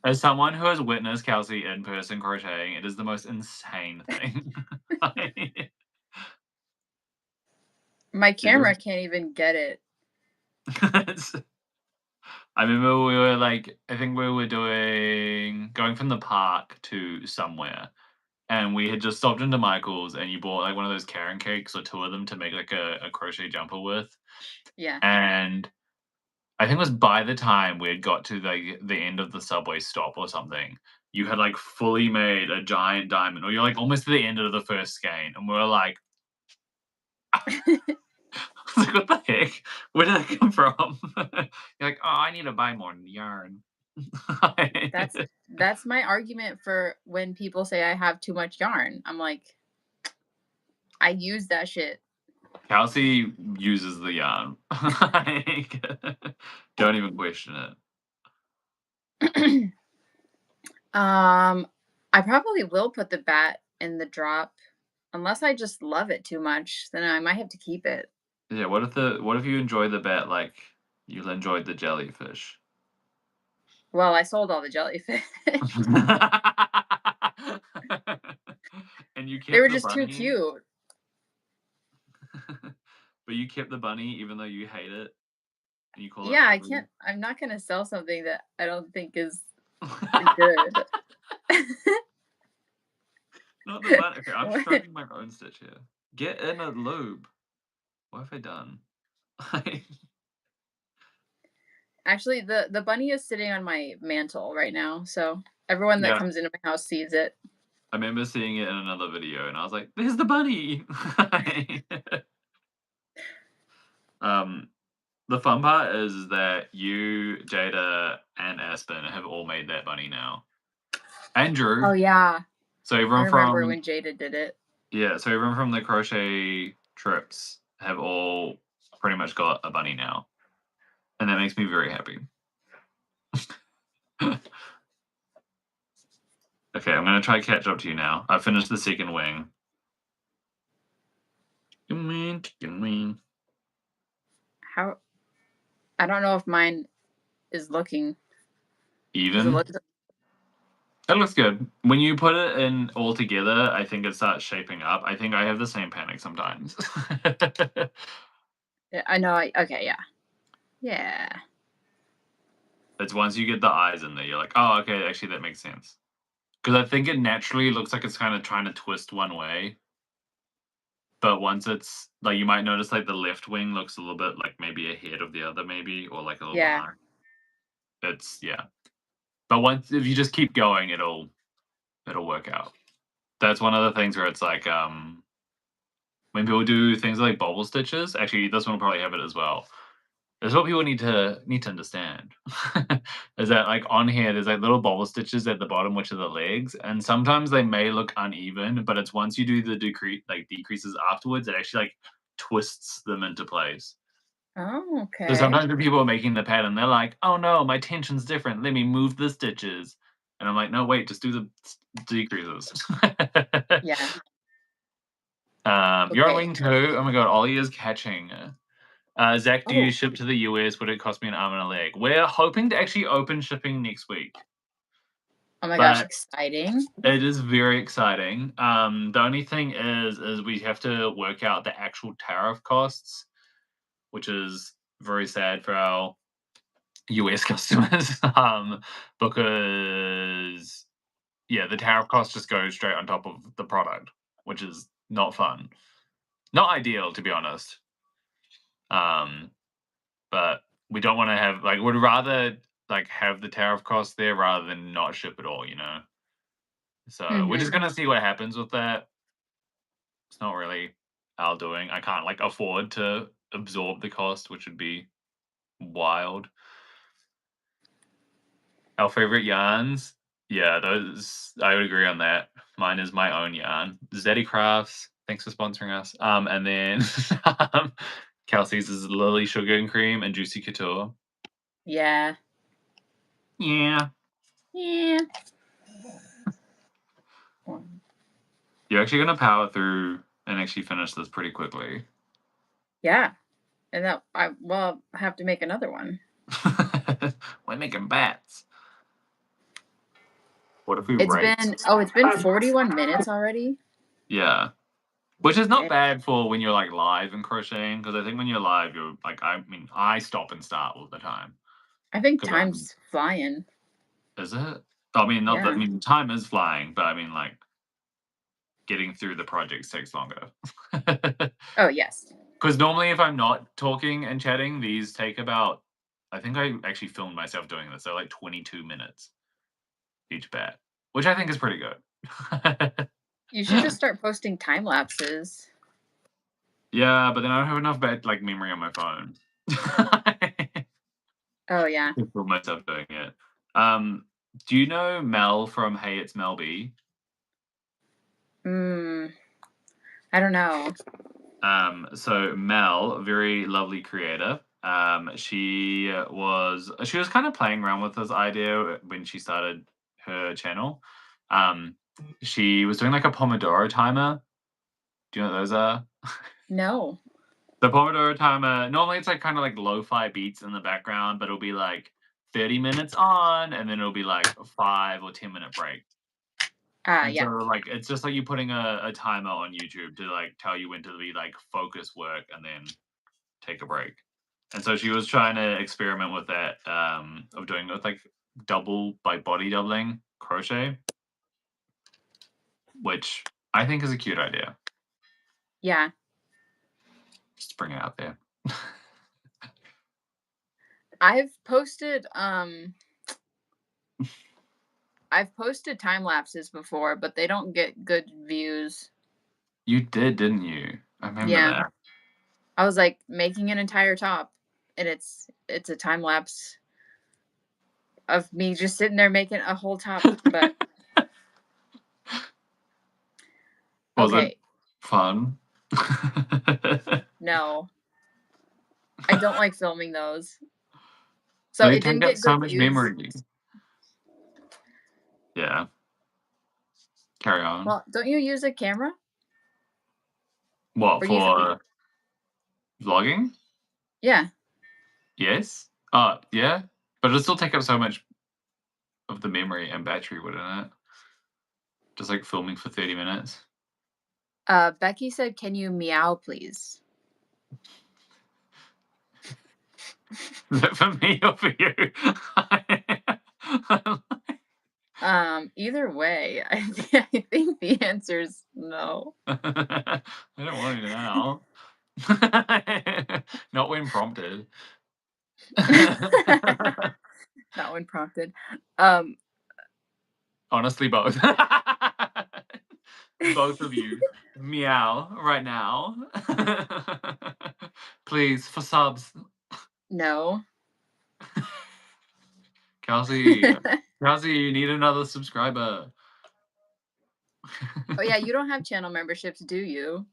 As someone who has witnessed Kelsey in person crocheting, it is the most insane thing. My camera can't even get it. I remember we were like, I think we were going from the park to somewhere. And we had just stopped into Michael's and you bought like one of those Karen cakes or 2 of them to make like a crochet jumper with. Yeah. And I think it was by the time we had got to the end of the subway stop or something, you had like fully made a giant diamond, or you're like almost to the end of the first skein, and we were like, like, what the heck? Where did that come from? You're like, oh, I need to buy more yarn. That's my argument for when people say I have too much yarn. I'm like, I use that shit. Kelsey uses the yarn. Don't even question it. I probably will put the bat in the drop, unless I just love it too much. Then I might have to keep it. Yeah. What if you enjoy the bat like you enjoyed the jellyfish? Well, I sold all the jellyfish. And you kept They were the just bunny. too cute. But you kept the bunny even though you hate it. And you call Yeah, it I can't. I'm not gonna sell something that I don't think is good. Not the bunny. Okay, I'm struggling my own stitch here. Get in a loop. What have I done? Actually, the bunny is sitting on my mantle right now, so everyone that comes into my house sees it. I remember seeing it in another video, and I was like, "There's the bunny." The fun part is that you, Jada, and Aspen have all made that bunny now. Andrew. Oh yeah. So everyone I remember when Jada did it. Yeah, so everyone from the crochet trips have all pretty much got a bunny now. And that makes me very happy. Okay, I'm going to try to catch up to you now. I've finished the second wing. How? I don't know if mine is looking even. It looks good. When you put it in all together, I think it starts shaping up. I think I have the same panic sometimes. Yeah, I know. Okay, yeah. Yeah. It's once you get the eyes in there, you're like, oh, okay, actually that makes sense. Because I think it naturally looks like it's kind of trying to twist one way. But once it's, like, you might notice, like, the left wing looks a little bit, like, maybe ahead of the other, maybe, or, like, a little behind. It's, yeah. But once, if you just keep going, it'll work out. That's one of the things where it's, like, when people do things like bobble stitches, actually, this one will probably have it as well. That's what people need to understand. Is that, like, on here, there's, like, little bobble stitches at the bottom, which are the legs, and sometimes they may look uneven, but it's once you do the decreases afterwards, it actually, like, twists them into place. Oh, So okay. sometimes when people are making the pattern, they're like, "Oh no, my tension's different. Let me move the stitches." And I'm like, "No, wait, just do the decreases." Yeah. You're on Okay. wing 2. Oh my god, Ollie is catching. Zach, do you Oh, ship to the US? Would it cost me an arm and a leg? We're hoping to actually open shipping next week, oh my gosh, but exciting. it is very exciting. The only thing is we have to work out the actual tariff costs, which is very sad for our US customers. Because yeah, the tariff cost just goes straight on top of the product, which is not fun. Not ideal, to be honest. But we don't want to have like would rather like have the tariff cost there rather than not ship at all, you know. So we're just Mm-hmm. gonna see what happens with that. It's not really our doing. I can't like afford to absorb the cost, which would be wild. Our favorite yarns, yeah, those I would agree on that. Mine is my own yarn. Zaddycrafts, thanks for sponsoring us. And then Kelsey's is Lily Sugar and Cream and Juicy Couture. Yeah. Yeah. Yeah. You're actually gonna power through and actually finish this pretty quickly. Yeah. And that I have to make another one. We're making bats. What if we It's rate? been 41 minutes already. Yeah. Which is not Dang. bad for when you're like live and crocheting, because I think when you're live, you're like, I mean, I stop and start all the time. I think 'Cause time's flying. is it? I mean, not that, I Yeah. mean, time is flying, but I mean, like, getting through the projects takes longer. Oh, yes. Because normally, if I'm not talking and chatting, these take about, I think I actually filmed myself doing this. They're like 22 minutes each bat, which I think is pretty good. You should just start posting time lapses. Yeah, but then I don't have enough like memory on my phone. Oh, yeah. To film myself doing it. Do you know Mel from Hey It's Mel B? I don't know. So Mel, very lovely creator. She was kind of playing around with this idea when she started her channel. She was doing like a Pomodoro timer. Do you know what those are? No. The Pomodoro timer, normally it's like kind of like lo-fi beats in the background, but it'll be like 30 minutes on and then it'll be like a 5 or 10-minute break. And so Yeah. like it's just like you putting a timer on YouTube to like tell you when to be like focus work and then take a break. And so she was trying to experiment with that, of doing it with like double by body doubling crochet, which I think is a cute idea. Yeah. Just bring it out there. I've posted time lapses before, but they don't get good views. You did, didn't you? I remember Yeah. that. I was like making an entire top and it's a time lapse of me just sitting there making a whole top, but Was it okay. fun? No. I don't like filming those. So They it take didn't up get so good much views. memory. Yeah. Carry on. Well, don't you use a camera? What, Or use a for vlogging? Yeah. Yes. Yeah. But it'll still take up so much of the memory and battery, wouldn't it? Just like filming for 30 minutes. Becky said, "Can you meow, please?" Is that for me or for you? Either way, I think the answer is no. I don't want to now. Not when prompted. Not when prompted. Honestly, both. Both of you. Meow right now. Please, for subs. No. Kelsey. Kelsey, you need another subscriber. Oh yeah, you don't have channel memberships, do you?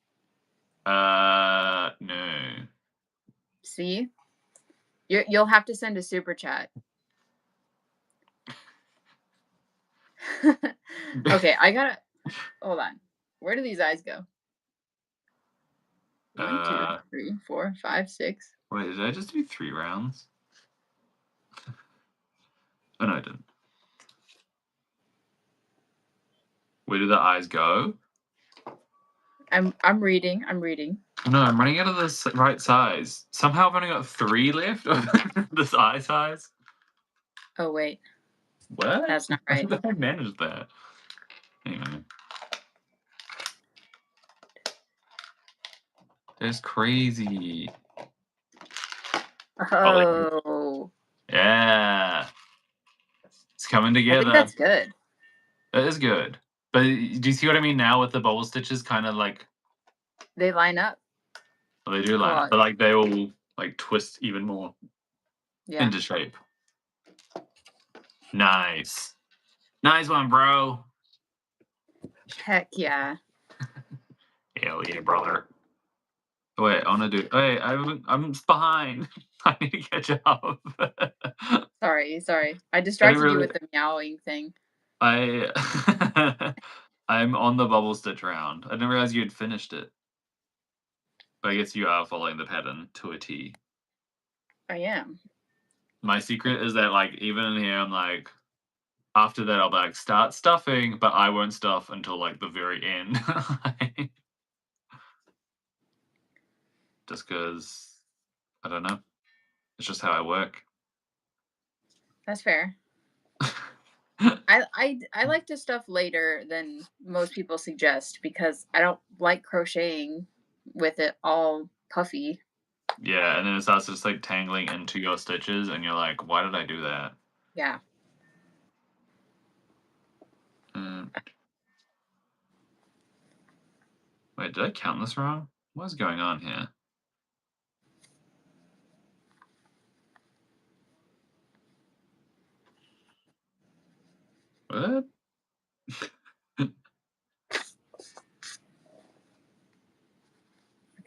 No. See? You'll have to send a super chat. Okay, I gotta hold on. Where do these eyes go? 1, 2, 3, 4, 5, 6. Wait, did I just do 3 rounds? Oh, no, I didn't. Where do the eyes go? I'm reading. No, I'm running out of the right size. Somehow I've only got 3 left of this eye size. Oh wait, What? that's not right. How did I manage that? Anyway. That's crazy. Oh. Yeah. It's coming I together. think that's good. That is good. But do you see what I mean now with the bubble stitches kind of like They line up. well, they do line up, but like they will like twist even more into shape. Nice. Nice one, bro. Heck yeah. Hell yeah, brother. Wait, I wanna do I'm behind. I need to catch up. Sorry. I distracted you really with the meowing thing. I'm on the bubble stitch round. I didn't realize you had finished it. But I guess you are following the pattern to a T. I am. My secret is that, like, even in here, I'm like, after that, I'll be like, start stuffing, but I won't stuff until, like, the very end. Just because, I don't know. It's just how I work. That's fair. I like to stuff later than most people suggest because I don't like crocheting with it all puffy. Yeah, and then it starts just, like, tangling into your stitches, and you're like, why did I do that? Yeah. Wait, did I count this wrong? What's going on here? What?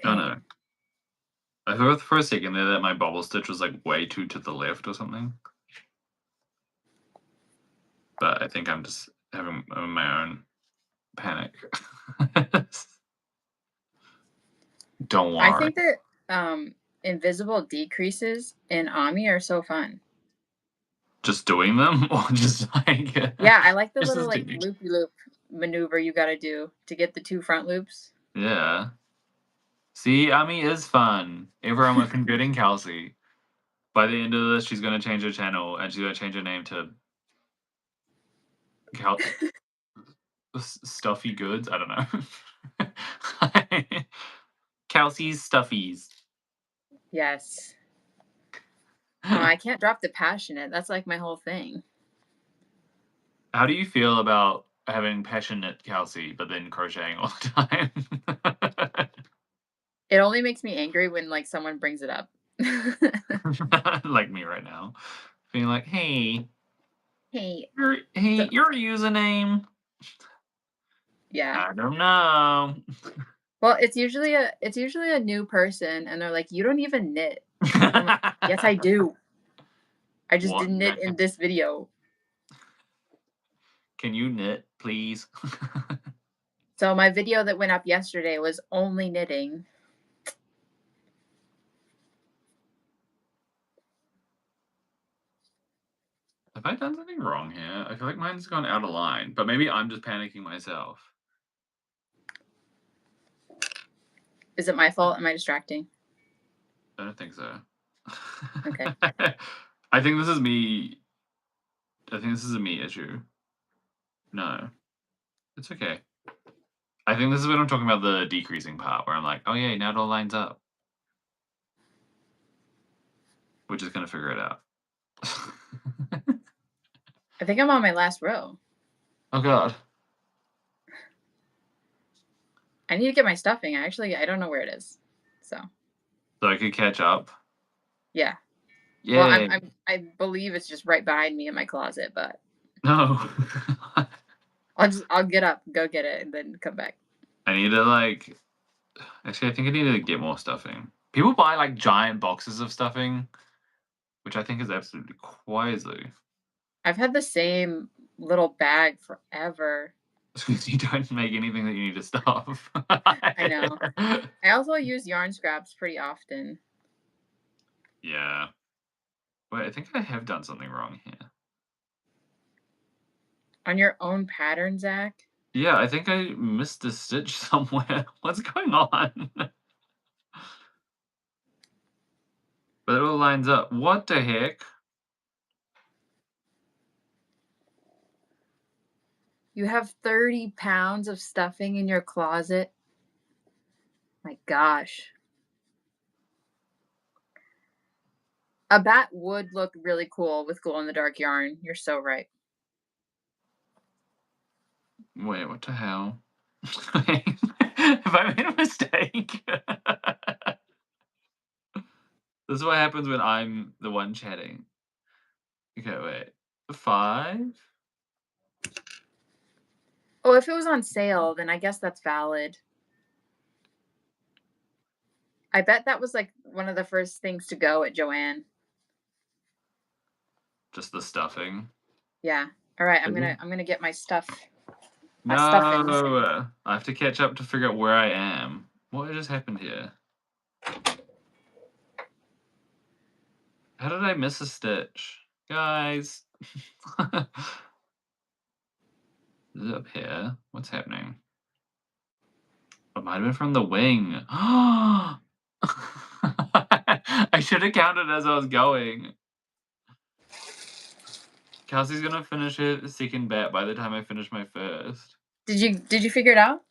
Oh, no. I thought for a second there that my bubble stitch was, like, way too to the left or something. But I think I'm just having my own panic. Don't worry. I think that invisible decreases in Ami are so fun. Just doing them or just like Yeah, I like the just little as like doing- loopy loop maneuver you got to do to get the 2 front loops. Yeah. See, Ami is fun. Everyone with Crocheting Kelsie. By the end of this, she's gonna change her channel and she's gonna change her name to Stuffy Goods. I don't know. Kelsey's Stuffies. Yes. Oh, I can't drop the passionate. That's like my whole thing. How do you feel about having Passionknit Kelsie, but then crocheting all the time? It only makes me angry when like someone brings it up. Like me right now. Being like, hey, Hey. your username. Yeah. I don't know. Well, it's usually a new person and they're like, "You don't even knit." I'm like, "Yes, I do. I just didn't knit in this video." Can you knit, please? So my video that went up yesterday was only knitting. Have I done something wrong here? I feel like mine's gone out of line, but maybe I'm just panicking myself. Is it my fault? Am I distracting? I don't think so. Okay. I think this is me. I think this is a me issue. No. It's okay. I think this is when I'm talking about the decreasing part, where I'm like, oh yeah, now it all lines up. We're just gonna figure it out. I think I'm on my last row. Oh god. I need to get my stuffing. I don't know where it is. So I could catch up. yeah. Yeah. Well, I believe it's just right behind me in my closet, but No. I'll get up, go get it, and then come back. I need to like Actually, I think I need to get more stuffing. People buy, like, giant boxes of stuffing, which I think is absolutely crazy. I've had the same little bag forever. Because you don't make anything that you need to stuff. I know. I also use yarn scraps pretty often. Yeah. Wait, I think I have done something wrong here. On your own pattern, Zach? Yeah, I think I missed a stitch somewhere. What's going on? But it all lines up. What the heck? You have 30 pounds of stuffing in your closet? My gosh. A bat would look really cool with glow-in-the-dark yarn. You're so right. Wait, what the hell? Have I made a mistake? This is what happens when I'm the one chatting. Okay, wait. 5? Oh, if it was on sale, then I guess that's valid. I bet that was like one of the first things to go at Joann. Just the stuffing. Yeah. All right, I'm Mhm. gonna get my stuff. My stuffins. No! I have to catch up to figure out where I am. What just happened here? How did I miss a stitch? Guys. Is it up here? What's happening? It might have been from the wing. I should have counted as I was going. Kelsey's gonna finish her second bat by the time I finish my first. Did you figure it out?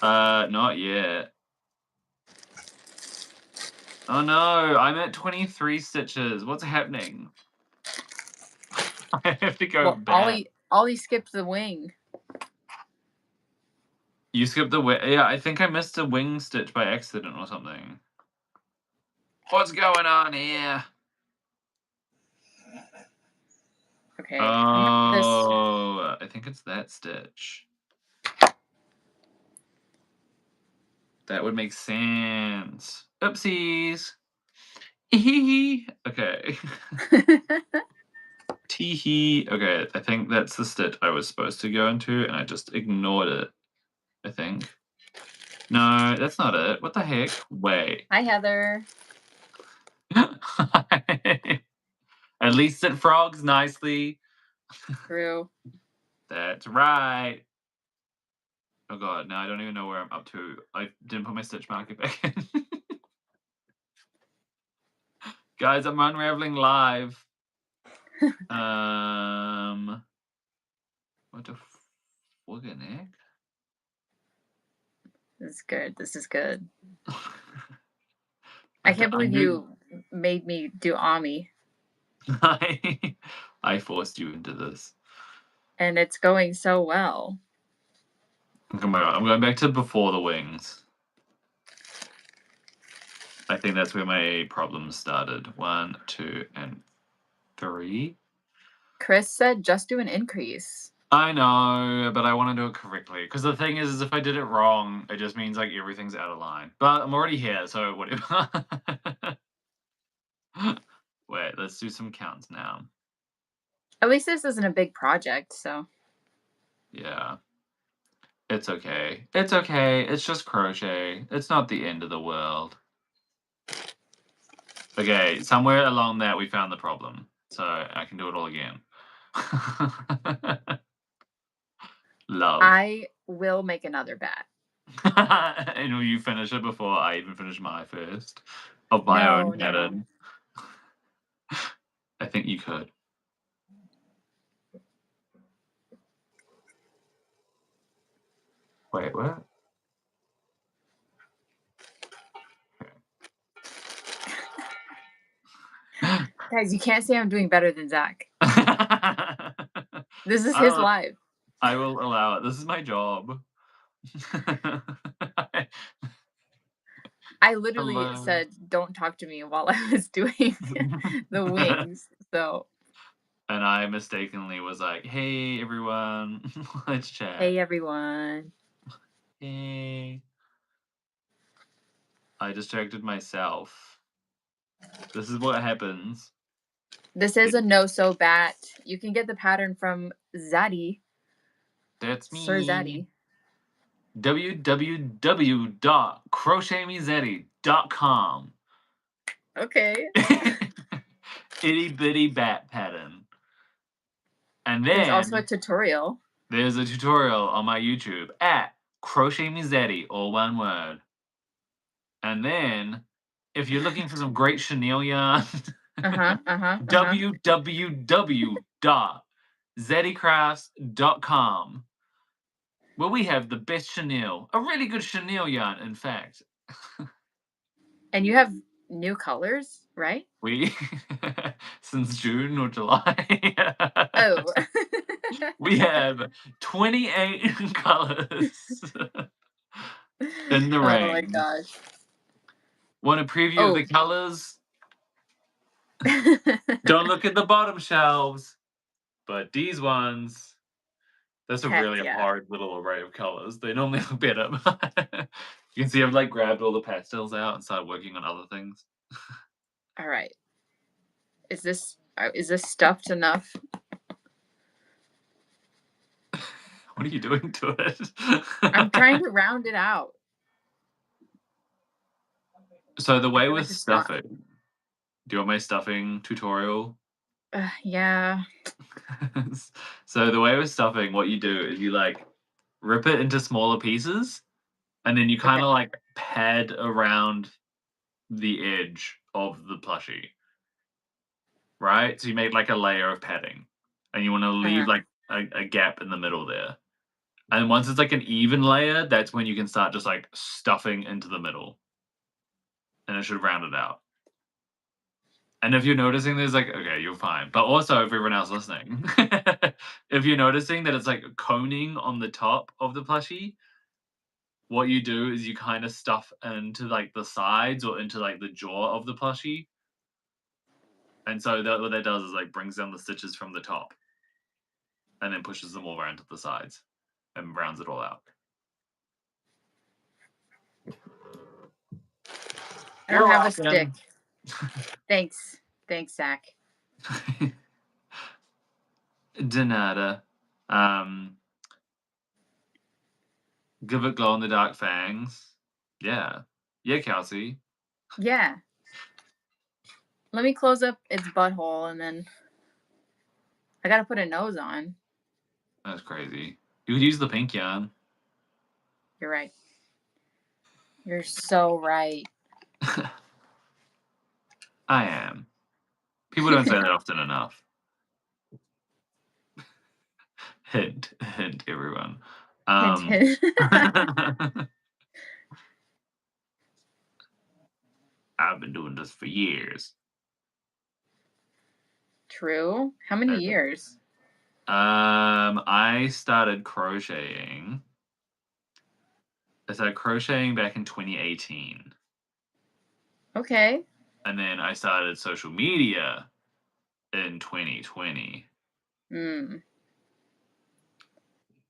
Not yet. Oh no, I'm at 23 stitches. What's happening? I have to go Well, back. Ollie skipped the wing. You skipped the wing. Yeah, I think I missed a wing stitch by accident or something. What's going on here? Okay. Oh, I think it's that stitch. That would make sense. Oopsies. Okay. Teehee. Okay, I think that's the stitch I was supposed to go into, and I just ignored it. I think. No, that's not it. What the heck? Wait. Hi, Heather. At least it frogs nicely. True. That's right. Oh god, now I don't even know where I'm up to. I didn't put my stitch marker back in. Guys, I'm unraveling live. What the fucking heck? This is good. This is good. I can't believe you made me do Ami. I forced you into this. And it's going so well. Oh my god, I'm going back to before the wings. I think that's where my problems started. 1, 2, and 3. Chris said just do an increase. I know, but I want to do it correctly. Because the thing is if I did it wrong, it just means like everything's out of line. But I'm already here, so whatever. Wait, let's do some counts now. At least this isn't a big project, so. Yeah. It's okay. It's okay. It's just crochet. It's not the end of the world. Okay, somewhere along that we found the problem. So I can do it all again. Love. I will make another bat. And will you finish it before I even finish my first? Of my own pattern. I think you could. Wait, what? Guys, you can't say I'm doing better than Zach. This is his live. I will allow it. This is my job. I literally said, don't talk to me while I was doing the wings. So. And I mistakenly was like, hey, everyone, let's chat. Hey, everyone. Hey. I distracted myself. This is what happens. This is a no-sew bat. You can get the pattern from Zaddy. That's Sir me. Zaddy. www.crochetmezaddy.com. Okay. Itty Bitty Bat pattern. And then There's also a tutorial. There's a tutorial on my YouTube at Crochetmezaddy, all one word. And then, if you're looking for some great chenille yarn, www.zaddycrafts.com, where we have the best chenille, a really good chenille yarn, in fact. And you have new colors, right? We, since June or July, Oh. we have 28 colors in the range. Oh my gosh. Want a preview of the colors? Don't look at the bottom shelves, but these ones, that's a really hard little array of colors. They normally look better. You can see I've like grabbed all the pastels out and started working on other things. All right. Is this stuffed enough? What are you doing to it? I'm trying to round it out. So the way we're stuffing, do you want my stuffing tutorial? Yeah. So the way we're stuffing, what you do is you like rip it into smaller pieces, and then you kind of like pad around the edge of the plushie, right? So you make like a layer of padding, and you want to leave like a gap in the middle there. And once it's like an even layer, that's when you can start just like stuffing into the middle, and it should round it out. And if you're noticing there's like, okay, you're fine. But also, if everyone else listening, if you're noticing that it's like coning on the top of the plushie, what you do is you kind of stuff into like the sides or into like the jaw of the plushie. And so what that does is like brings down the stitches from the top and then pushes them all around to the sides and rounds it all out. I don't have a stick. Thanks, Zach. De nada. Give it glow in the dark fangs. Yeah. Yeah, Kelsey. Yeah. Let me close up its butthole and then I gotta put a nose on. That's crazy. You could use the pink yarn. You're right. You're so right. I am. People don't say that often enough. Hint, everyone. Hint. I've been doing this for years. True. How many years? I started crocheting. I started crocheting back in 2018. Okay. And then I started social media in 2020.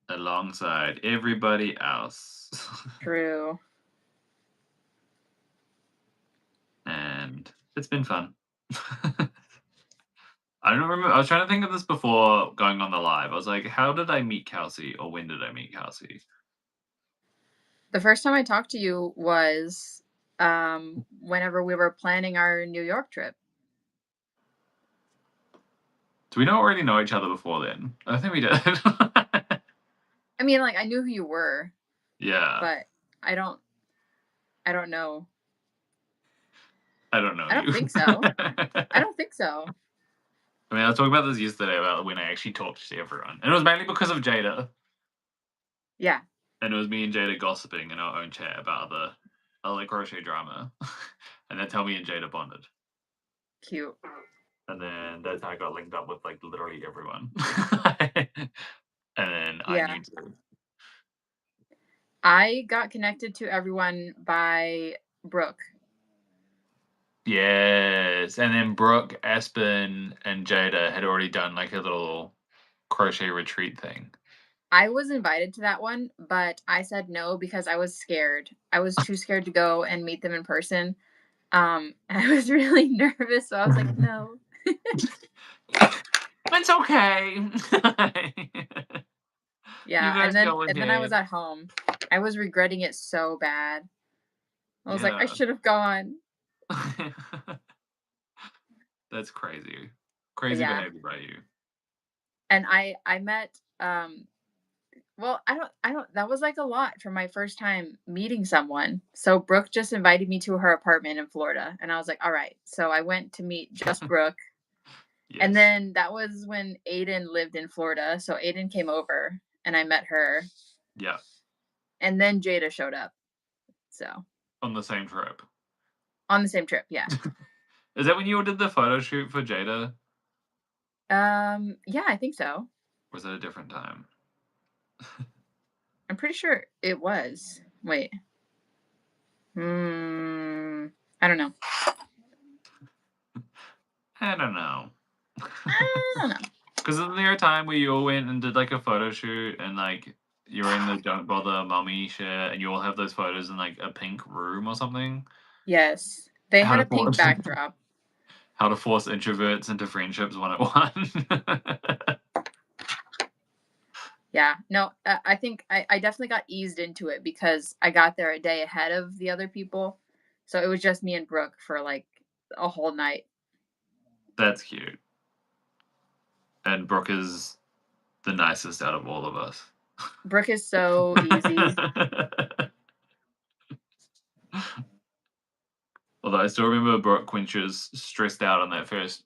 Alongside everybody else. True. And it's been fun. I don't remember. I was trying to think of this before going on the live. I was like, how did I meet Kelsey, or when did I meet Kelsey? The first time I talked to you was whenever we were planning our New York trip. Do we not already know each other before then? I think we did. I mean, like, I knew who you were. Yeah. But I don't know. I don't know. I don't think so. I don't think so. I mean, I was talking about this yesterday about when I actually talked to everyone. And it was mainly because of Jada. Yeah. And it was me and Jada gossiping in our own chat about other crochet drama. And that's how me and Jada bonded. Cute. And then that's how I got linked up with like literally everyone. And then I knew too. I got connected to everyone by Brooke. Yes. And then Brooke, Aspen, and Jada had already done like a little crochet retreat thing. I was invited to that one, but I said no because I was scared. I was too scared to go and meet them in person. I was really nervous, so I was like, "No." It's okay. You Yeah, guys go and then I was ahead. at home. I was regretting it so bad. I was like, "I Yeah. should have gone." That's crazy. Crazy Yeah, behavior by you. and I met, well, I don't that was, like, a lot for my first time meeting someone. So Brooke just invited me to her apartment in Florida, and I was like, "Alright." So I went to meet just Brooke, and Yes. then that was when Aiden lived in Florida, so Aiden came over, and I met her, Yeah. and then Jada showed up, so On the same trip. on the same trip, yeah. Is that when you all did the photo shoot for Jada? Yeah, I think so. Or was that a different time? I'm pretty sure it was. Wait. Hmm, I don't know. I don't know. I don't know. Because isn't there a time where you all went and did like a photo shoot and like you're in the Don't Bother Mummy shit and you all have those photos in like a pink room or something? Yes. They How had to a pink force backdrop. how to force introverts into friendships 101. Yeah. No, I think I definitely got eased into it because I got there a day ahead of the other people. So it was just me and Brooke for like a whole night. That's cute. And Brooke is the nicest out of all of us. Brooke is so easy. Although I still remember Brooke when she was stressed out on the first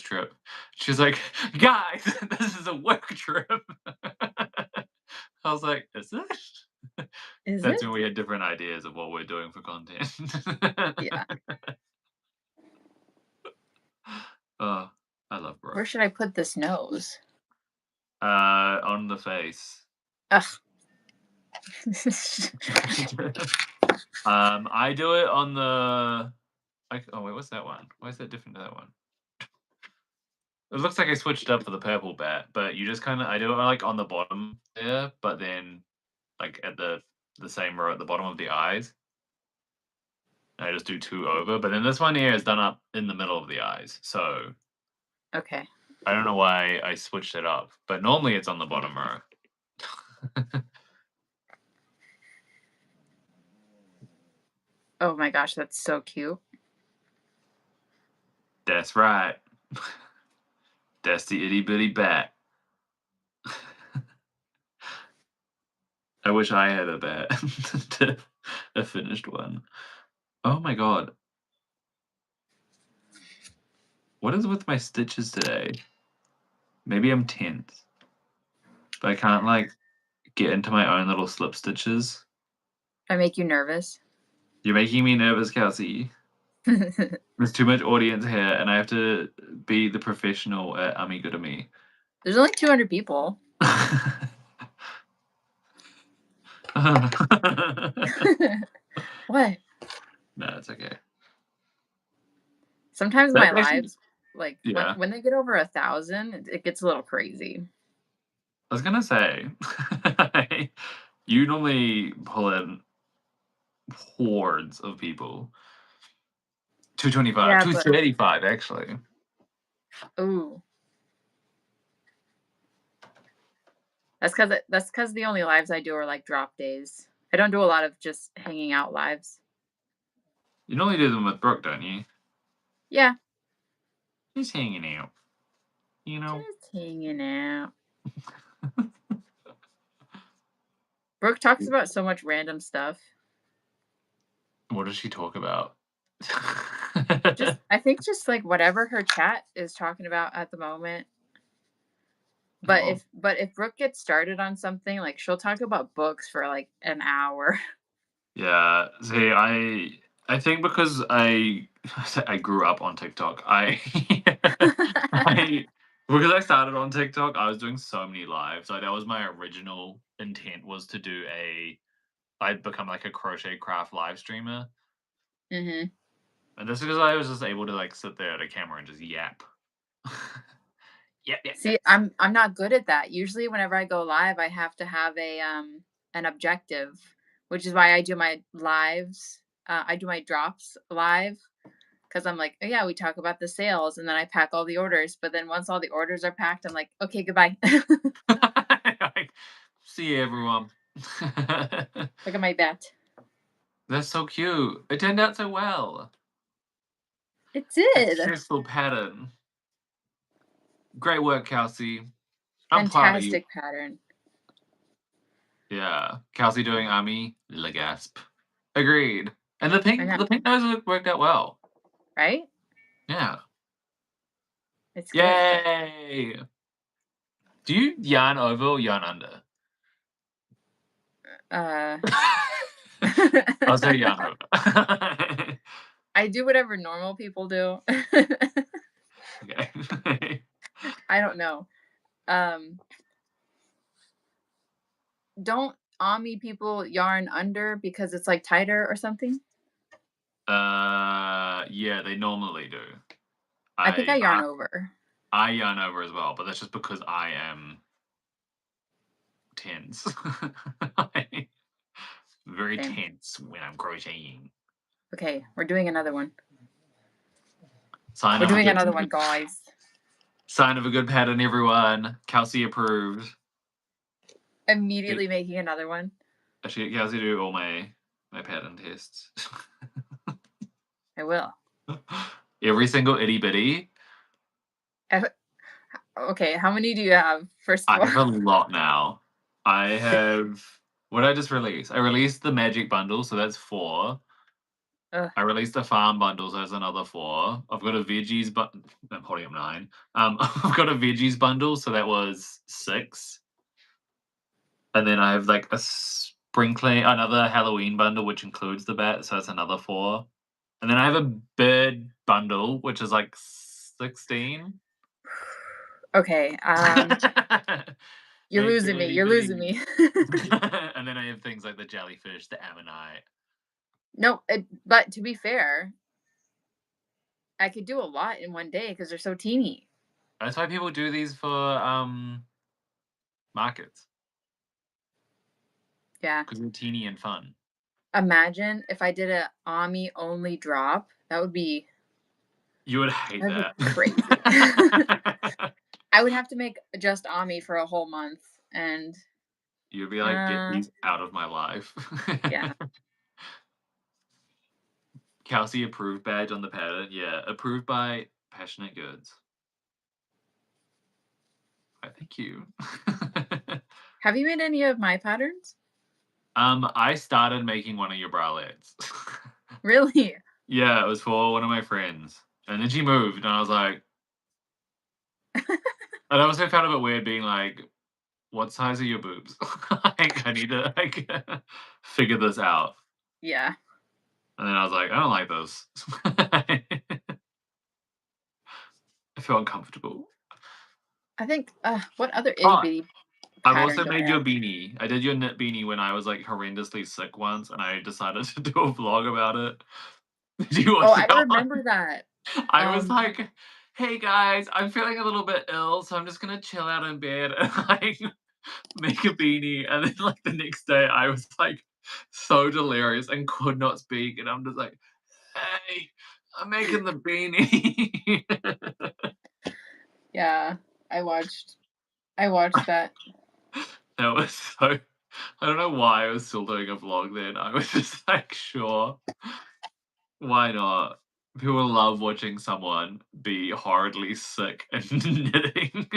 trip. She's like, "Guys, this is a work trip." I was like, "Is it?" Is That's when it? we had different ideas of what we're doing for content. Yeah. Oh, I love Where Brooke. should I put this nose? On the face. Ugh. I do it on the oh wait, what's that one? Why is that different to that one? It looks like I switched up for the purple bat, but you just kinda I do it, like, on the bottom there, but then, like, at the same row at the bottom of the eyes. I just do 2 over, but then this one here is done up in the middle of the eyes, so Okay. I don't know why I switched it up, but normally it's on the bottom row. Oh my gosh, that's so cute. That's right. That's the itty bitty bat. I wish I had a bat. To a finished one. Oh my god. What is with my stitches today? Maybe I'm tense, but I can't, like, get into my own little slip stitches. I make you nervous. You're making me nervous, Kelsey. There's too much audience here, and I have to be the professional at Amigurumi. There's only 200 people. What? No, it's okay. Sometimes my That's actually lives, like yeah. when they get over 1,000, it gets a little crazy. I was gonna say, you normally pull in hordes of people. 225, Yeah, but 235 actually. ooh, that's because the only lives I do are like drop days. I don't do a lot of just hanging out lives. You normally do them with Brooke, don't you? Yeah, Just hanging out, you know? just hanging out. Brooke talks about so much random stuff. What does she talk about? Just I think just like whatever her chat is talking about at the moment. But Oh, if Brooke gets started on something, like she'll talk about books for like an hour. yeah. See, I think because I grew up on TikTok, I I because I started on TikTok, I was doing so many lives. Like that was my original intent was to do I'd become like a crochet craft live streamer. Mhm. And this is because I was just able to like sit there at a camera and just yap. Yep, yep, See, yes. I'm not good at that. Usually whenever I go live, I have to have an objective, which is why I do my lives. I do my drops live because I'm like, oh yeah, we talk about the sales and then I pack all the orders. But then once all the orders are packed, I'm like, okay, goodbye. Like, see you, everyone. Look at my bat. That's so cute. It turned out so well. It A did. successful pattern. Great work, Kelsey. I'm proud of you. Fantastic pattern. Yeah. Kelsey doing army, le gasp. Agreed. And the I pink know, the pink nose worked out well. right? Yeah. It's good. Yay! Do you yarn over or yarn under? Uh, I'll say yarn over. I do whatever normal people do. Okay. I don't know. Don't Ami people yarn under because it's like tighter or something? Yeah, they normally do. I think I yarn over. I yarn over as well, but that's just because I am tense. Very Okay. tense when I'm crocheting. Okay, we're doing another one. Sign We're of a doing good another one, guys. sign of a good pattern, everyone. Kelsey approved. Immediately making another one. I should get Kelsey to do all my pattern tests. I will. Every single itty bitty. Okay, how many do you have? First of I have all, a lot now. I have what did I just release? I released the magic bundle, so that's 4. Ugh, I released the farm bundle, so that's another 4. I've got a veggies but I'm holding up 9. I've got a veggies bundle, so that was 6. And then I have like a sprinkling another Halloween bundle, which includes the bat, so that's another 4. And then I have a bird bundle, which is like 16. okay. You're Thank losing you, me. itty You're losing bitty. me. And then I have things like the jellyfish, the ammonite. No, but to be fair, I could do a lot in one day because they're so teeny. That's why people do these for markets Yeah. because they're teeny and fun. Imagine if I did a Ami only drop. That would be You would hate that. crazy. I would have to make just Ami for a whole month, and You'd be like, get these out of my life. yeah. Kelsey approved badge on the pattern. Yeah, approved by Passionate Goods. Thank you. Have you made any of my patterns? I started making one of your bralettes. Really? Yeah, it was for one of my friends. And then she moved, and I was like, and I also found it a bit weird being like, what size are your boobs? Like, I need to like figure this out. Yeah. And then I was like, I don't like those. I feel uncomfortable. I think what other itty Oh, bitty I've pattern also do I made you a have? beanie. I did your knit beanie when I was like horrendously sick once, and I decided to do a vlog about it. Did you Oh, watch I that remember one? that. I was like, hey guys, I'm feeling a little bit ill, so I'm just gonna chill out in bed and like make a beanie. And then like the next day I was like so delirious and could not speak. And I'm just like, hey, I'm making the beanie. Yeah, I watched that. That was so I don't know why I was still doing a vlog then. I was just like, sure, why not? People love watching someone be horridly sick and knitting.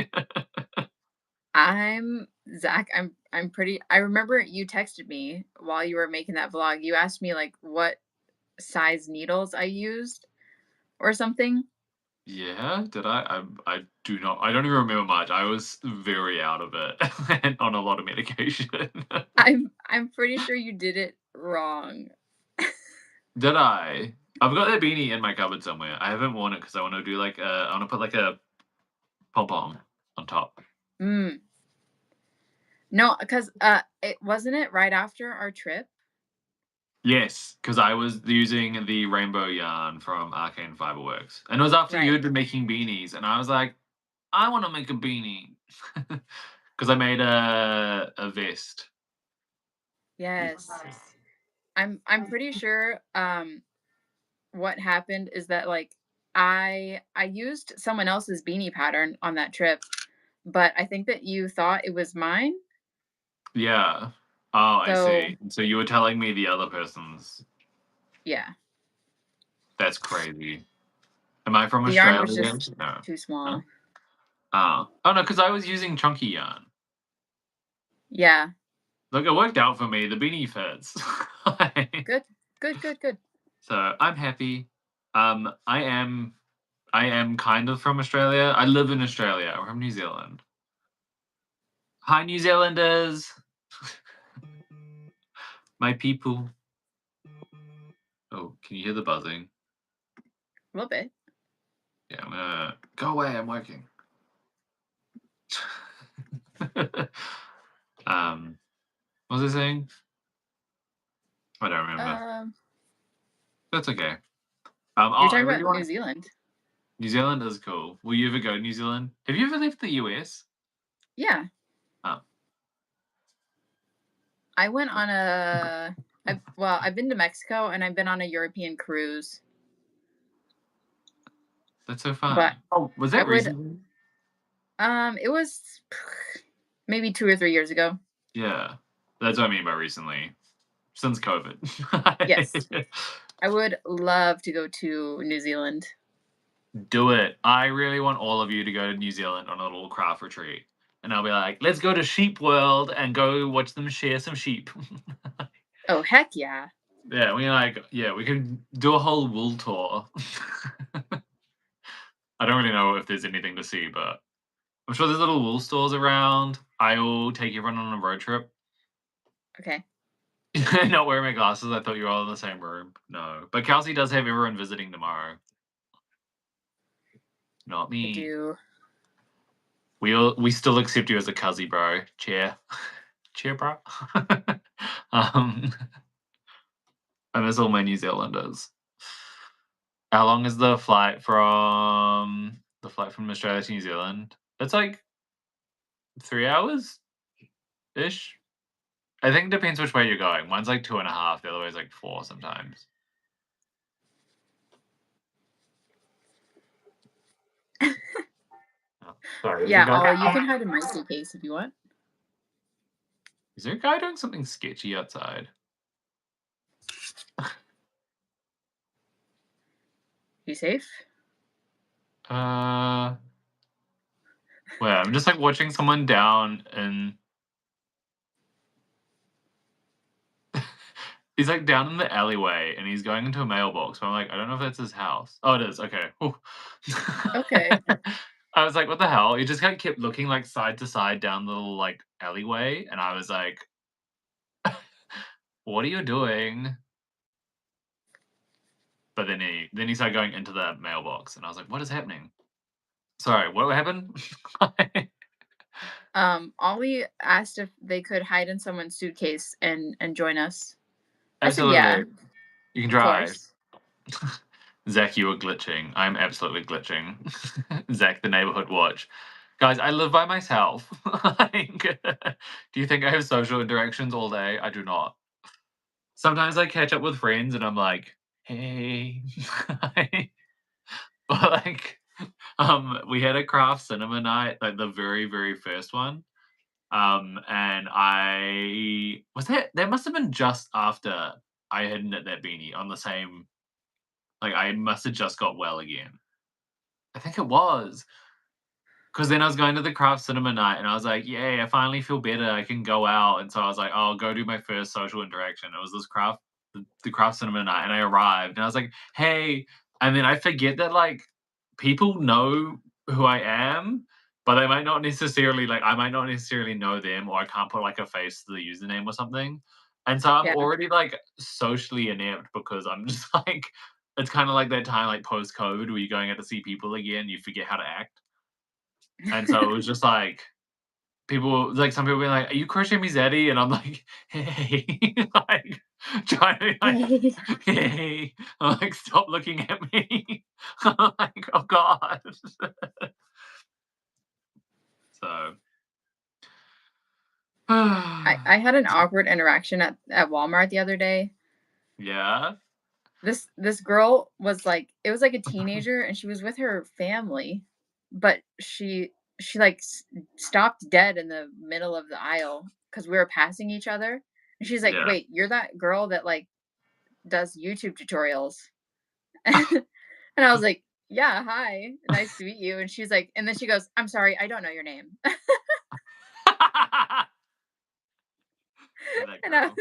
I'm Zach. I'm pretty. I remember you texted me while you were making that vlog. You asked me like what size needles I used or something. Yeah, did I? I do not. I don't even remember much. I was very out of it and on a lot of medication. I'm pretty sure you did it wrong. Did I? I've got that beanie in my cupboard somewhere. I haven't worn it because I want to do like I want to put like a pom pom on top. Mm. No, because it wasn't it right after our trip. Yes, because I was using the rainbow yarn from Arcane Fiberworks, and it was after you Right. had been making beanies, and I was like, I want to make a beanie because I made a vest. Yes. I'm pretty sure what happened is that like I used someone else's beanie pattern on that trip, but I think that you thought it was mine. Yeah. Oh, I So, see. So you were telling me the other person's. yeah. That's crazy. Am I from The yarn was Australia? just No. too Huh? small. Oh no, because I was using chunky yarn. Yeah. Look, it worked out for me. The beanie fits. Good. Good, good, good. So I'm happy. I am kind of from Australia. I live in Australia. I'm from New Zealand. Hi, New Zealanders. My people. Oh, can you hear the buzzing? A little bit. Yeah, I'm gonna go away. I'm working. What was I saying? I don't remember. Um, That's okay. you're I talking really about New want. Zealand. New Zealand is cool. Will you ever go to New Zealand? Have you ever left the US? Yeah. Oh, I went on I've been to Mexico and I've been on a European cruise, that's so but fun. Oh, was I that would recently? it was maybe 2 or 3 years ago. Yeah, that's what I mean by recently. Since COVID. Yes. I would love to go to New Zealand. Do it. I really want all of you to go to New Zealand on a little craft retreat. And I'll be like, let's go to Sheep World and go watch them share some sheep. Oh, heck yeah. Yeah, we could do a whole wool tour. I don't really know if there's anything to see, but I'm sure there's little wool stores around. I will take everyone on a road trip. Okay. Not wearing my glasses. I thought you were all in the same room. No. But Kelsey does have everyone visiting tomorrow. Not I me. do. We still accept you as a cuzzy, bro. Cheer. Cheer, bro. um, I miss all my New Zealanders. How long is the flight from Australia to New Zealand? It's like 3 hours ish. I think it depends which way you're going. One's like 2.5, the other way's like 4 sometimes. Oh, sorry, Yeah, oh, you can hide in my suitcase if you want. Is there a guy doing something sketchy outside? You safe? Well, I'm just like watching someone down and he's like down in the alleyway and he's going into a mailbox. But I'm like, I don't know if that's his house. Oh, it is. Okay. Whew. Okay. I was like, what the hell? He just kind of kept looking like side to side down the little like alleyway, and I was like, what are you doing? But then he started going into the mailbox, and I was like, what is happening? Sorry, what happened? Ollie asked if they could hide in someone's suitcase and join us. I said, yeah, Absolutely. You can of drive. course. Zach, you were glitching. I'm absolutely glitching. Zach, the neighborhood watch. Guys, I live by myself. Like, do you think I have social interactions all day? I do not. Sometimes I catch up with friends and I'm like, hey. But like, we had a craft cinema night, like the very, very first one. And that must have been just after I had knit that beanie on the same, like I must have just got well again. I think it was. Because then I was going to the craft cinema night and I was like, yay, I finally feel better. I can go out. And so I was like, oh, I'll go do my first social interaction. It was the craft cinema night. And I arrived and I was like, hey. And then I forget that like people know who I am, but they might not necessarily I might not necessarily know them, or I can't put like a face to the username or something. And so I'm Yeah. already like socially inept because I'm just like, it's kind of like that time like post COVID where you're going out to see people again, you forget how to act. And so it was just like some people being like, "Are you Crochetmezaddy?" And I'm like, "Hey," like trying to be like, "Hey," I'm like, "Stop looking at me." I'm like, "Oh god." So I had an awkward interaction at Walmart the other day. yeah. This girl was like, it was like a teenager, and she was with her family, but she like stopped dead in the middle of the aisle because we were passing each other, and she's like, Yeah. "Wait, you're that girl that like does YouTube tutorials?" And I was like, "Yeah, hi, nice to meet you." And she's like, and then she goes, "I'm sorry, I don't know your name." That And I girl.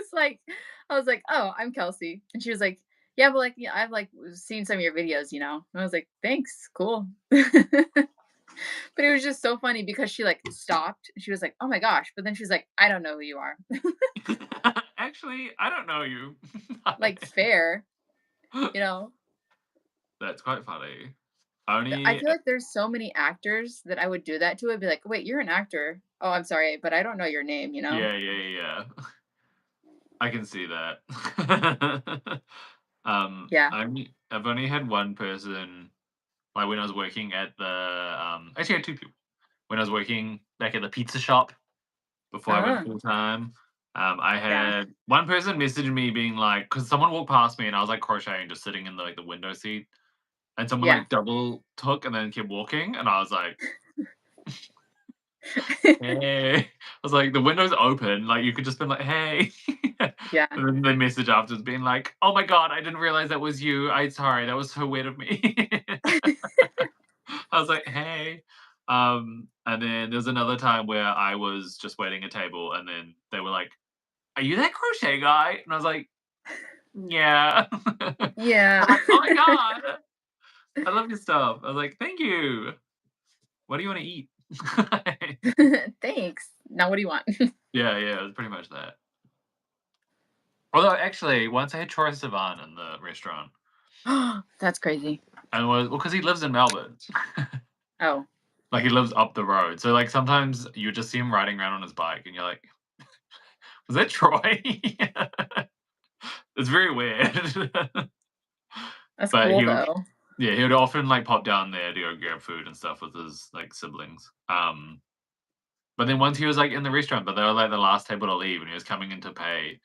was like, "Oh, I'm Kelsey." And she was like, "Yeah, but like, yeah, I've like seen some of your videos, you know." And I was like, "Thanks, cool." But it was just so funny because she like stopped. She was like, "Oh my gosh!" But then she's like, "I don't know who you are." Actually, I don't know you. Like fair, you know. That's quite funny. I Only feel like there's so many actors that I would do that to. I'd be like, "Wait, you're an actor? Oh, I'm sorry, but I don't know your name," you know. yeah, yeah, yeah. I can see that. Yeah. I've only had one person, like, when I was working at the, actually, I had 2 people. When I was working back at the pizza shop before I went Oh, full-time, I yeah. had one person message me being like, because someone walked past me and I was, like, crocheting, just sitting in the, like, the window seat, and someone, Yeah. like, double took and then kept walking, and I was like, "Hey." I was like, "The window's open, like, you could just been like, 'Hey.'" Yeah. And then they message afterwards being like, "Oh my god, I didn't realize that was you. I sorry, that was so weird of me." I was like, "Hey." And then there was another time where I was just waiting a table, and then they were like, "Are you that crochet guy?" And I was like, "Yeah." I Yeah. was like, "Oh my god, I love your stuff." I was like, "Thank you. What do you wanna eat?" Thanks. Now what do you want? Yeah, yeah, it was pretty much that. Although, actually, once I had Troye Sivan in the restaurant, That's crazy. and was well, because he lives in Melbourne. Oh. Like, he lives up the road, so, like, sometimes you just see him riding around on his bike, and you're like, "Was that Troy?" It's very weird. That's But cool he would though. yeah, he would often, like, pop down there to go grab food and stuff with his, like, siblings. But then once he was, like, in the restaurant, but they were, like, the last table to leave, and he was coming in to pay,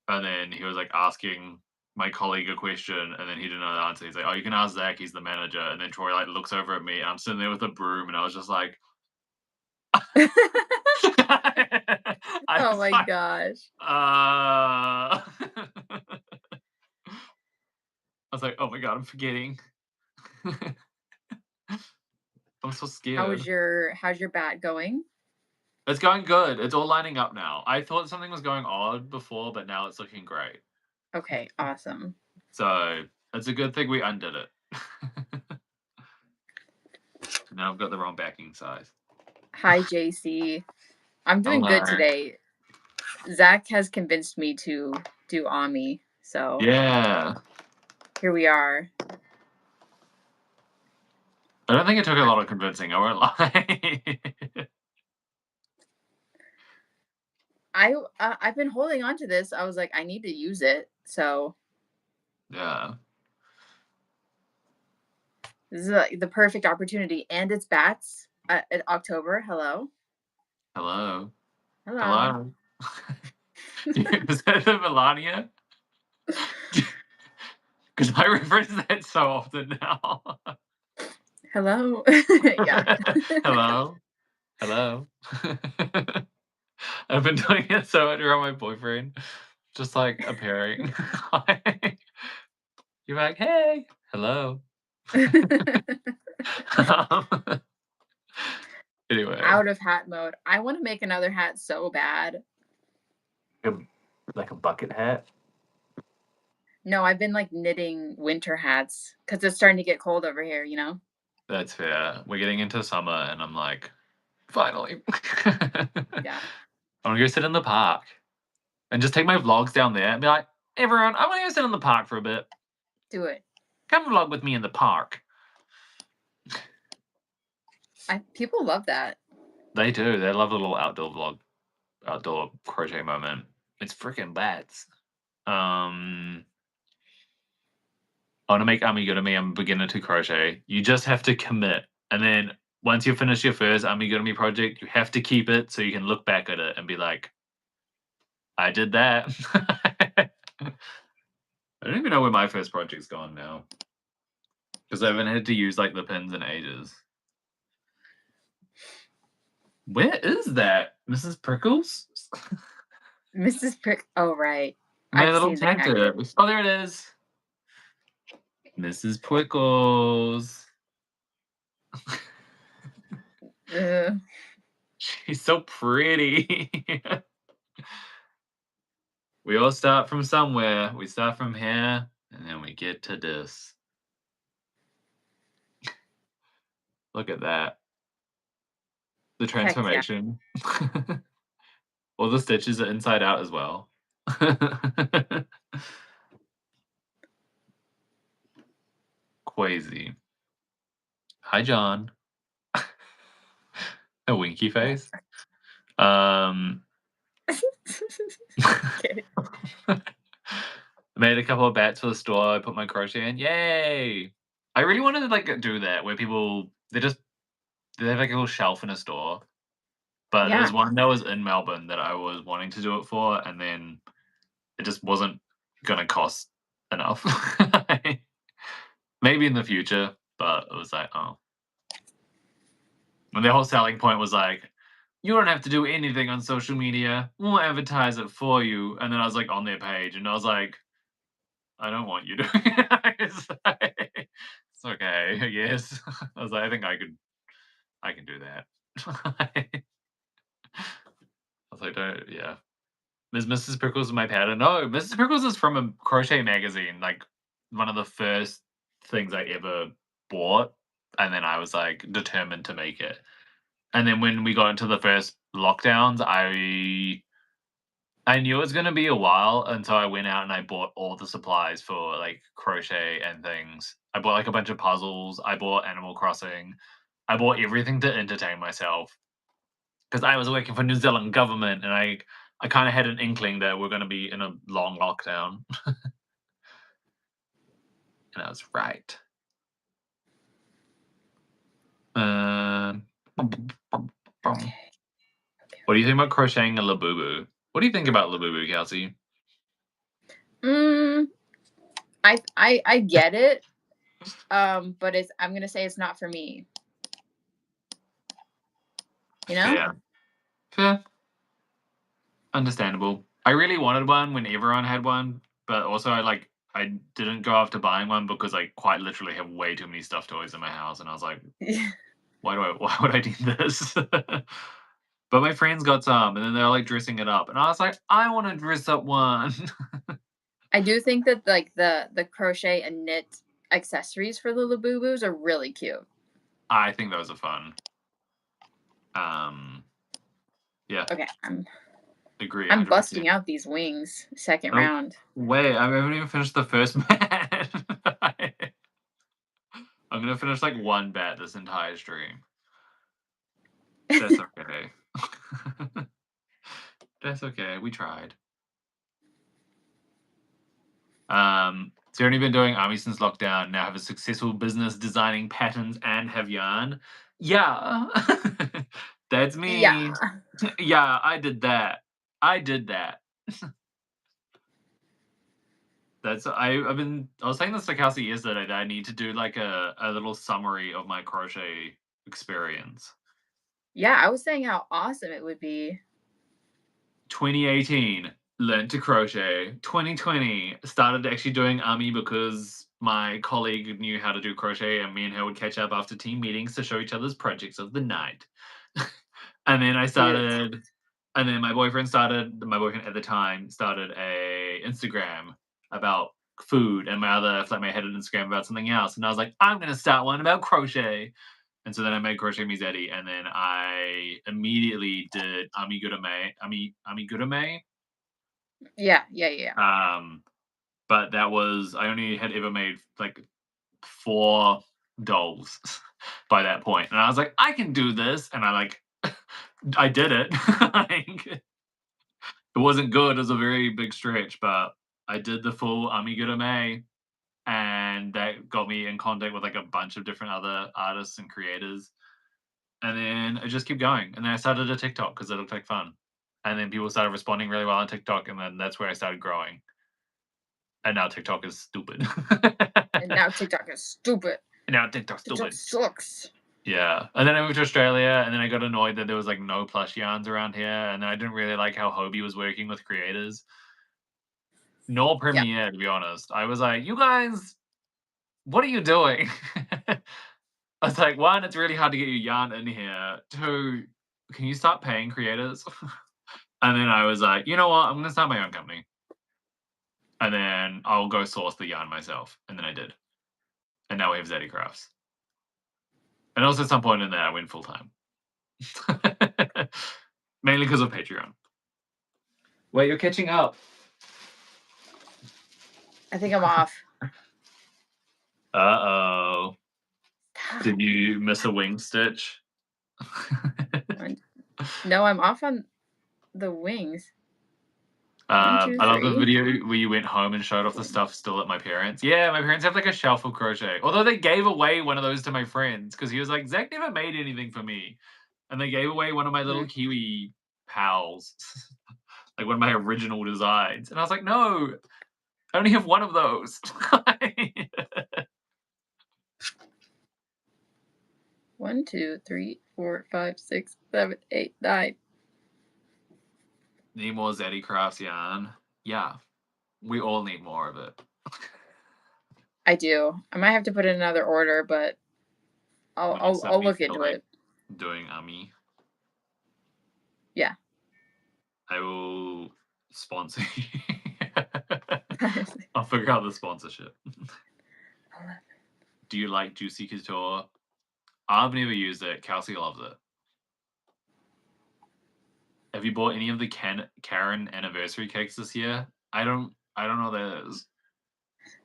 and then he was, like, asking my colleague a question, and then he didn't know the answer. He's like, "Oh, you can ask Zach, he's the manager." And then Troy, like, looks over at me, and I'm sitting there with a broom, and I was just like I Oh was my like, gosh. I was like, "Oh my god, I'm forgetting." I'm so scared. How's your bat going? It's going good. It's all lining up now. I thought something was going odd before, but now it's looking great. Okay, awesome. So, it's a good thing we undid it. Now I've got the wrong backing size. Hi, JC. I'm doing Hello. good today. Zach has convinced me to do Ami, so Yeah. here we are. I don't think it took a I, lot of convincing, I won't lie. I've been holding on to this. I was like, I need to use it. So Yeah. this is like the perfect opportunity, and it's bats at October. Hello, Hello. hello, Hello. Is that the Melania? Because I reference that so often now. hello. Yeah. Hello? Hello? I've been doing it so much around my boyfriend, just, like, appearing. You're like, "Hey, hello." Um, anyway, Out of hat mode. I want to make another hat so bad. a like a bucket hat? No, I've been like knitting winter hats because it's starting to get cold over here, you know? That's fair. We're getting into summer, and I'm like, "Finally." Yeah, I wanna go sit in the park and just take my vlogs down there and be like, "Hey, everyone, I wanna go sit in the park for a bit. do it. Come vlog with me in the park." People love that. They do. They love a little outdoor vlog, outdoor crochet moment. It's freaking bats. Um, I wanna make Ami good at me. I'm a beginner to crochet. You just have to commit, and then once you finish your first amigurumi project, you have to keep it so you can look back at it and be like, I did that. I don't even know where my first project's gone now. Because I haven't had to use like the pins in ages. Where is that? Mrs. Prickles? Mrs. Prick. Oh, right. My I've little seen the cactus. cactus. Oh, there it is. Mrs. Prickles. She's so pretty. We all start from somewhere. We start from here, and then we get to this. Look at that. The Heck yeah. transformation. All the stitches are inside out as well. Crazy. Hi, John. A winky face. Okay. Made a couple of bats for the store. I put my crochet in. Yay! I really wanted to like do that where people they have like a little shelf in a store. But Yeah. there's one that was in Melbourne that I was wanting to do it for, and then it just wasn't gonna cost enough. Maybe in the future, but it was like, oh. And their whole selling point was like, you don't have to do anything on social media. We'll advertise it for you. And then I was like on their page, and I was like, I don't want you to. It's okay, I guess. I was like, I think I can do that. I was like, yeah. Is Mrs. Pickles my pattern? No, Mrs. Pickles is from a crochet magazine, like one of the first things I ever bought. And then I was like determined to make it. And then when we got into the first lockdowns, I knew it was gonna be a while until I went out and I bought all the supplies for like crochet and things. I bought like a bunch of puzzles. I bought Animal Crossing. I bought everything to entertain myself because I was working for New Zealand government and I kind of had an inkling that we're going to be in a long lockdown. And I was right. Okay. What do you think about crocheting a labubu? What do you think about labubu, Kelsey? I get it. But I'm gonna say it's not for me. You know? Yeah. Fair. Understandable. I really wanted one when everyone had one, but also I didn't go after buying one because I quite literally have way too many stuffed toys in my house, and I was like, why would I do this? But my friends got some, and then they're like dressing it up, and I was like, I want to dress up one. I do think that like the crochet and knit accessories for the Labubus are really cute. I think those are fun. Yeah. Okay, Agree. I'm 100%. busting out these wings second round. Wait, I haven't even finished the first bat. I'm gonna finish like one bat this entire stream. That's okay. That's okay. We tried. So you've only been doing army since lockdown. Now have a successful business designing patterns and have yarn. Yeah, that's me. Yeah. Yeah, I did that. I did that. I was saying this to Kelsey yesterday that I need to do like a little summary of my crochet experience. Yeah, I was saying how awesome it would be. 2018, learned to crochet. 2020, started actually doing army because my colleague knew how to do crochet and me and her would catch up after team meetings to show each other's projects of the night. And then and then my boyfriend at the time started a Instagram about food, and my other flatmate had an Instagram about something else, and I was like, I'm gonna start one about crochet. And so then I made Crochetmezaddy, and then I immediately did amigurumi. Yeah. But I only had ever made like 4 dolls by that point, and I was like, I can do this, and I did it. Like, it wasn't good. It was a very big stretch, but I did the full amigurumi, and that got me in contact with like a bunch of different other artists and creators. And then I just kept going. And then I started a TikTok because it looked like fun. And then people started responding really well on TikTok, and then that's where I started growing. And now TikTok is stupid. And now TikTok is stupid. And now TikTok's TikTok stupid. sucks. Yeah. And then I moved to Australia, and then I got annoyed that there was like no plush yarns around here. And then I didn't really like how Hobie was working with creators. Nor Premiere, to be honest. I was like, you guys, what are you doing? I was like, one, it's really hard to get your yarn in here. Two, can you start paying creators? And then I was like, you know what? I'm going to start my own company. And then I'll go source the yarn myself. And then I did. And now we have Zaddycrafts. And also at some point in there, I went full time. Mainly because of Patreon. Wait, you're catching up. I think I'm off. Uh-oh. Did you miss a wing stitch? No, I'm off on the wings. I love the video where you went home and showed off the stuff still at my parents'. Yeah, my parents have like a shelf of crochet. Although they gave away one of those to my friends because he was like, Zach never made anything for me. And they gave away one of my little Kiwi pals, like one of my original designs. And I was like, no, I only have one of those. 1, 2, 3, 4, 5, 6, 7, 8, 9. Need more Zaddycrafts yarn? Yeah, we all need more of it. I do. I might have to put in another order, but I'll look into it. Doing Ami. Yeah. I will sponsor you. I'll figure out the sponsorship. Do you like Juicy Couture? I've never used it. Kelsey loves it. Have you bought any of the Karen anniversary cakes this year? I don't know there's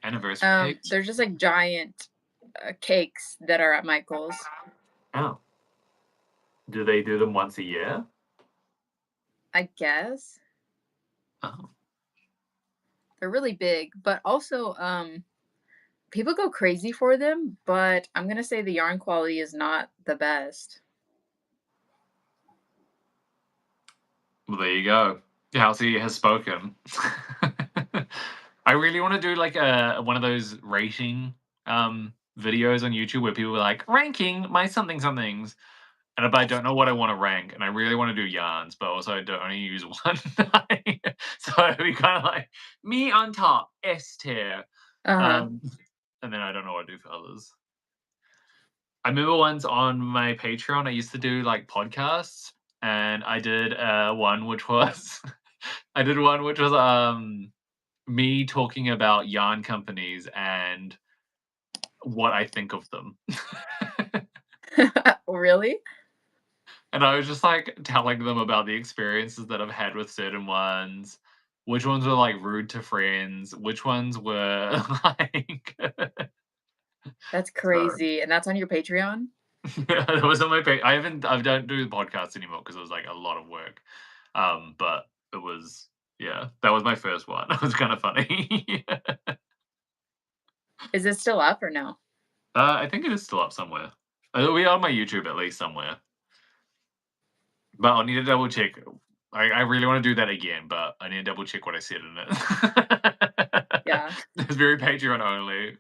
anniversary cakes. They're just like giant cakes that are at Michael's. Oh. Do they do them once a year? I guess. Oh. They're really big, but also people go crazy for them, but I'm going to say the yarn quality is not the best. Well, there you go. Kelsey has spoken. I really want to do like one of those rating videos on YouTube where people are like, ranking my something somethings. And I don't know what I want to rank, and I really want to do yarns, but also I don't only use one. So it'd be kind of like me on top, S tier. And then I don't know what to do for others. I remember once on my Patreon, I used to do like podcasts, and I did one which was me talking about yarn companies and what I think of them. Really? And I was just like telling them about the experiences that I've had with certain ones, which ones were like rude to friends, which ones were like. That's crazy. And that's on your Patreon? Yeah, that was on my page. I don't do podcasts anymore because it was like a lot of work. But it was, yeah, that was my first one. It was kind of funny. Is it still up or no? I think it is still up somewhere. It'll be on my YouTube at least somewhere. But I'll need to double check. I really want to do that again, but I need to double check what I said in it. Yeah. It's very Patreon only.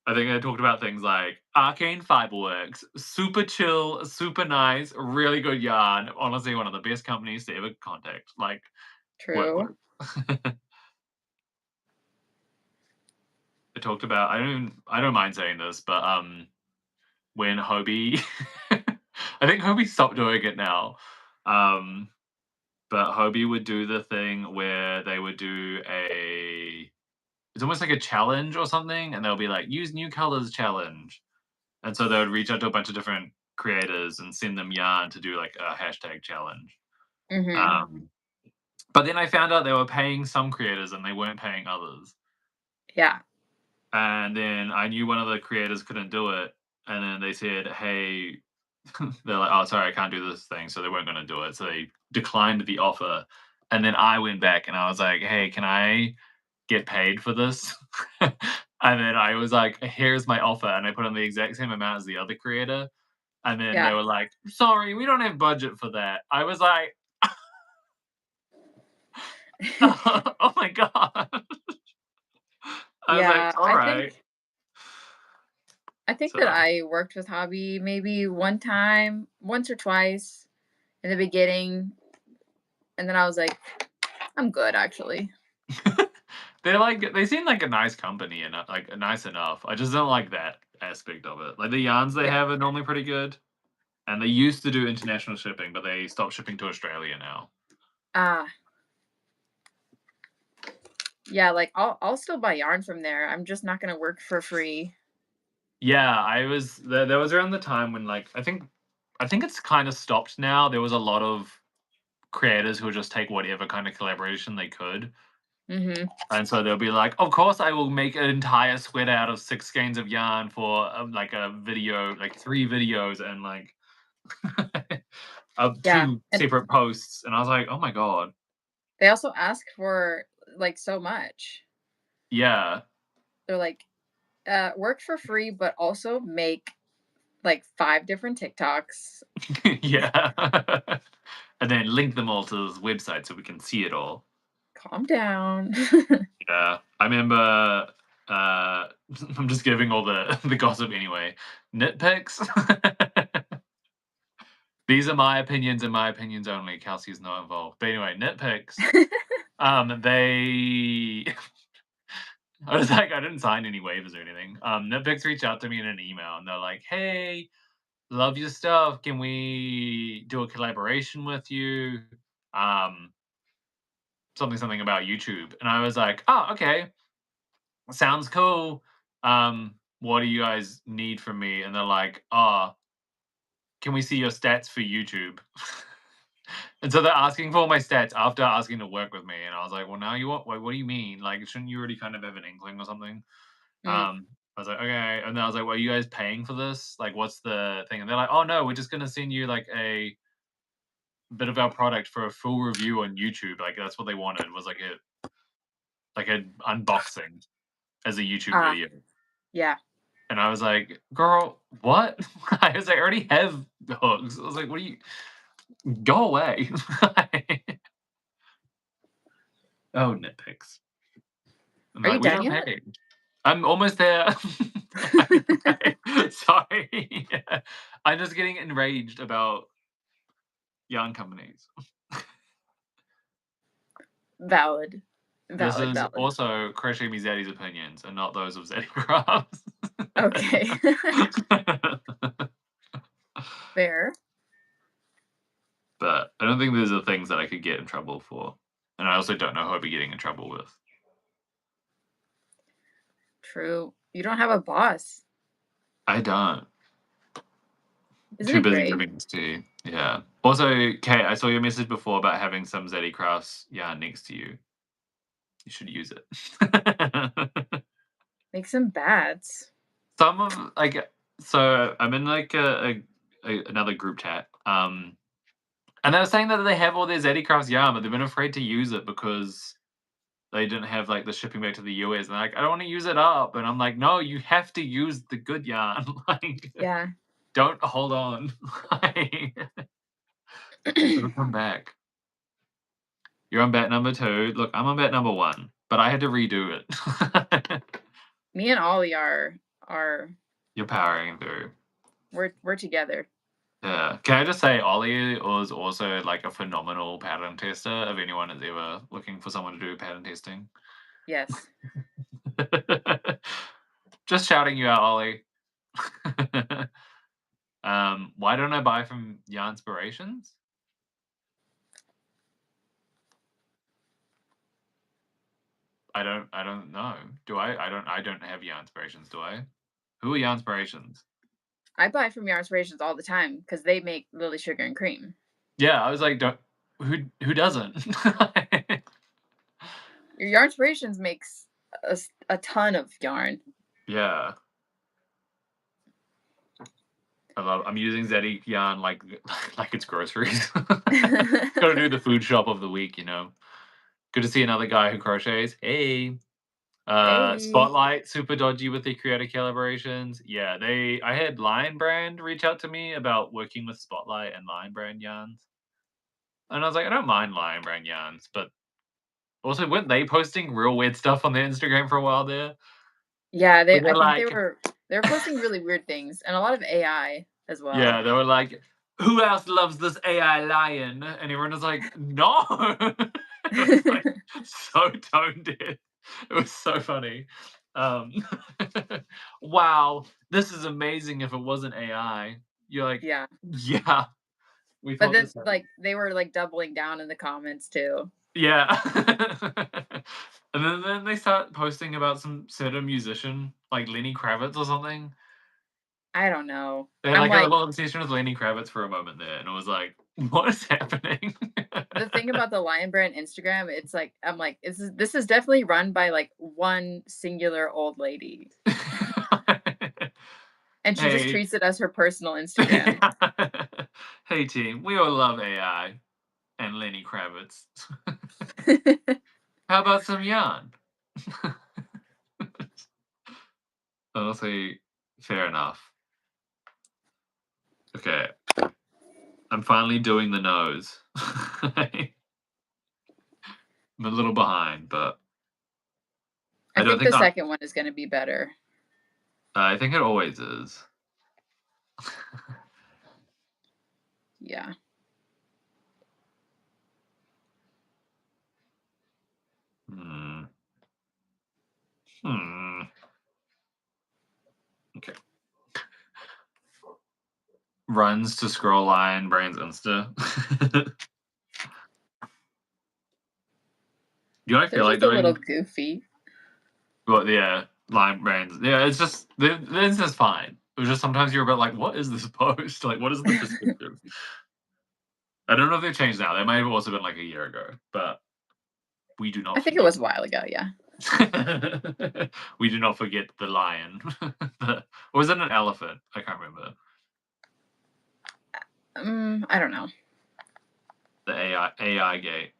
I think I talked about things like Arcane Fiberworks, super chill, super nice, really good yarn. Honestly, one of the best companies to ever contact. Like, true. I talked about. I don't mind saying this, but when Hobie, I think Hobie stopped doing it now. But Hobie would do the thing where they would do it's almost like a challenge or something, and they'll be like, use new colors challenge. And so they would reach out to a bunch of different creators and send them yarn to do like a hashtag challenge. But then I found out they were paying some creators and they weren't paying others. Yeah. And then I knew one of the creators couldn't do it. And then they said, hey, they're like, oh, sorry, I can't do this thing. So they weren't going to do it. So they declined the offer. And then I went back and I was like, hey, can I get paid for this? And then I was like, "Here's my offer," and I put on the exact same amount as the other creator, and then they Yeah. were like, "Sorry, we don't have budget for that." I was like, "Oh my god." I was like, Yeah, "Alright." I think that So, I worked with Hobby maybe one time, once or twice in the beginning, and then I was like, "I'm good, actually." they seem like a nice company and, like, nice enough. I just don't like that aspect of it. Like, the yarns they Yeah. have are normally pretty good, and they used to do international shipping, but they stopped shipping to Australia now. Ah, yeah, like, I'll still buy yarn from there, I'm just not gonna work for free. Yeah, I was there was around the time when, like, I think it's kinda stopped now. There was a lot of creators who would just take whatever kind of collaboration they could, Mhm. and so they'll be like, "Of course, I will make an entire sweater out of 6 skeins of yarn for, like, a video, like, 3 videos and, like, of Yeah, 2 and separate posts," and I was like, "Oh my god." they also ask for, like, so much. Yeah. They're like, work for free, but also make, like, 5 different TikToks." Yeah. And then link them all to this website so we can see it all. Calm down. Yeah, I remember, I'm just giving all the the gossip anyway. Nitpicks? These are my opinions and my opinions only. Kelsey is not involved. But anyway, nitpicks. They I was like, I didn't sign any waivers or anything. Nitpicks reached out to me in an email and they're like, "Hey, love your stuff. Can we do a collaboration with you?" Um, something about YouTube. And I was like, "Oh, okay. Sounds cool. What do you guys need from me?" And they're like, "Ah, can we see your stats for YouTube?" And so they're asking for my stats after asking to work with me, and I was like, "Well, now you want? What do you mean? Like, shouldn't you already kind of have an inkling or something?" Mm, I was like, "Okay," and then I was like, "Well, are you guys paying for this? Like, what's the thing?" And they're like, "Oh no, we're just gonna send you like a bit of our product for a full review on YouTube." Like that's what they wanted was like a unboxing as a YouTube ah, video. yeah. And I was like, "Girl, what?" I was like, "I already have hooks." I was like, "What do you go away." Oh, nitpicks. I'm Are you like, "We done don't yet? pay." I'm almost there. Sorry. I'm just getting enraged about yarn companies. Valid. This Valid, is valid. also Crochetmezaddy's opinions and not those of Zaddycrafts. Okay. Fair. But I don't think those are things that I could get in trouble for, and I also don't know who I'd be getting in trouble with. True. You don't have a boss. I don't. Isn't Too it busy great? giving this to you. Yeah. Also, Kate, I saw your message before about having some Zaddycrafts yarn next to you. You should use it. Make some bats. Some of like so I'm in like another group chat. And they were saying that they have all their Zaddycrafts yarn, but they've been afraid to use it because they didn't have like the shipping back to the US. And they're like, I don't want to use it up. And I'm like, no, you have to use the good yarn. Like, Yeah. don't hold on. Like, it'll come back. You're on bet number 2. Look, I'm on bet number 1, but I had to redo it. Me and Ollie are You're powering through. we're together. Yeah. Can I just say Ollie was also like a phenomenal pattern tester if anyone is ever looking for someone to do pattern testing. Yes. Just shouting you out, Ollie. Why don't I buy from Yarnspirations? I don't know. Do I? I don't have Yarnspirations, do I? Who are Yarnspirations? I buy from Yarn Inspirations all the time because they make Lily Sugar and Cream. Yeah, I was like, don't who doesn't? Your Yarn Inspirations makes a ton of yarn. Yeah. I'm using Zeddy yarn like like it's groceries. Gotta do the food shop of the week, you know. Good to see another guy who crochets. Hey. Hey. Spotlight, super dodgy with the creator collaborations. Yeah, I had Lion Brand reach out to me about working with Spotlight and Lion Brand yarns. And I was like, I don't mind Lion Brand yarns, but also weren't they posting real weird stuff on their Instagram for a while there? Yeah, Where I they're think like, they were posting really weird things and a lot of AI as well. yeah, they were like, "Who else loves this AI lion?" And everyone was like, "No!" It was like so tone deaf. It was so funny. Um, wow, this is amazing. If it wasn't AI, you're like, Yeah. yeah, we But thought then this. like they were like doubling down in the comments too. Yeah. And then they start posting about some certain musician, like Lenny Kravitz or something. I don't know. They had I'm like a like little obsession with Lenny Kravitz for a moment there, and it was like, what is happening? the thing about the Lion Brand Instagram, it's like I'm like, this is definitely run by like one singular old lady. And she just Hey. treats it as her personal Instagram. Hey team, we all love AI and Lenny Kravitz. How about some yarn? Honestly, fair enough. Okay, I'm finally doing the nose. I'm a little behind, but I I don't think think the second one is gonna be better. I think it always is. Yeah. Hmm. Hmm. Okay. Runs to scroll line, brains Insta. Do I They're feel like just a little doing? goofy. Well, yeah, line brains. Yeah, it's just the Insta's fine. It was just sometimes you're a bit like, what is this post? Like, what is the perspective? I don't know if they've changed now. They might have also been like a year ago, but we do I not think it forget. was a while ago, yeah. We do not forget the lion. Or was it an elephant? I can't remember. I don't know. The AI gate.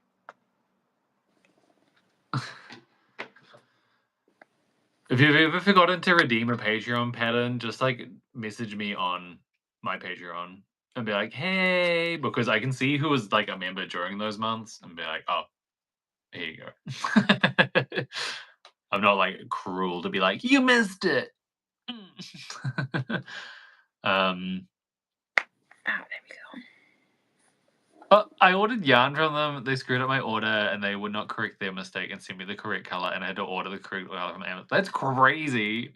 If you've ever forgotten to redeem a Patreon pattern, just like message me on my Patreon and be like, hey, because I can see who was like a member during those months and be like, oh, here you go. I'm not like cruel to be like, you missed it. um, Ah, there we go. but I ordered yarn from them. They screwed up my order and they would not correct their mistake and send me the correct color. And I had to order the correct color from Amazon. That's crazy.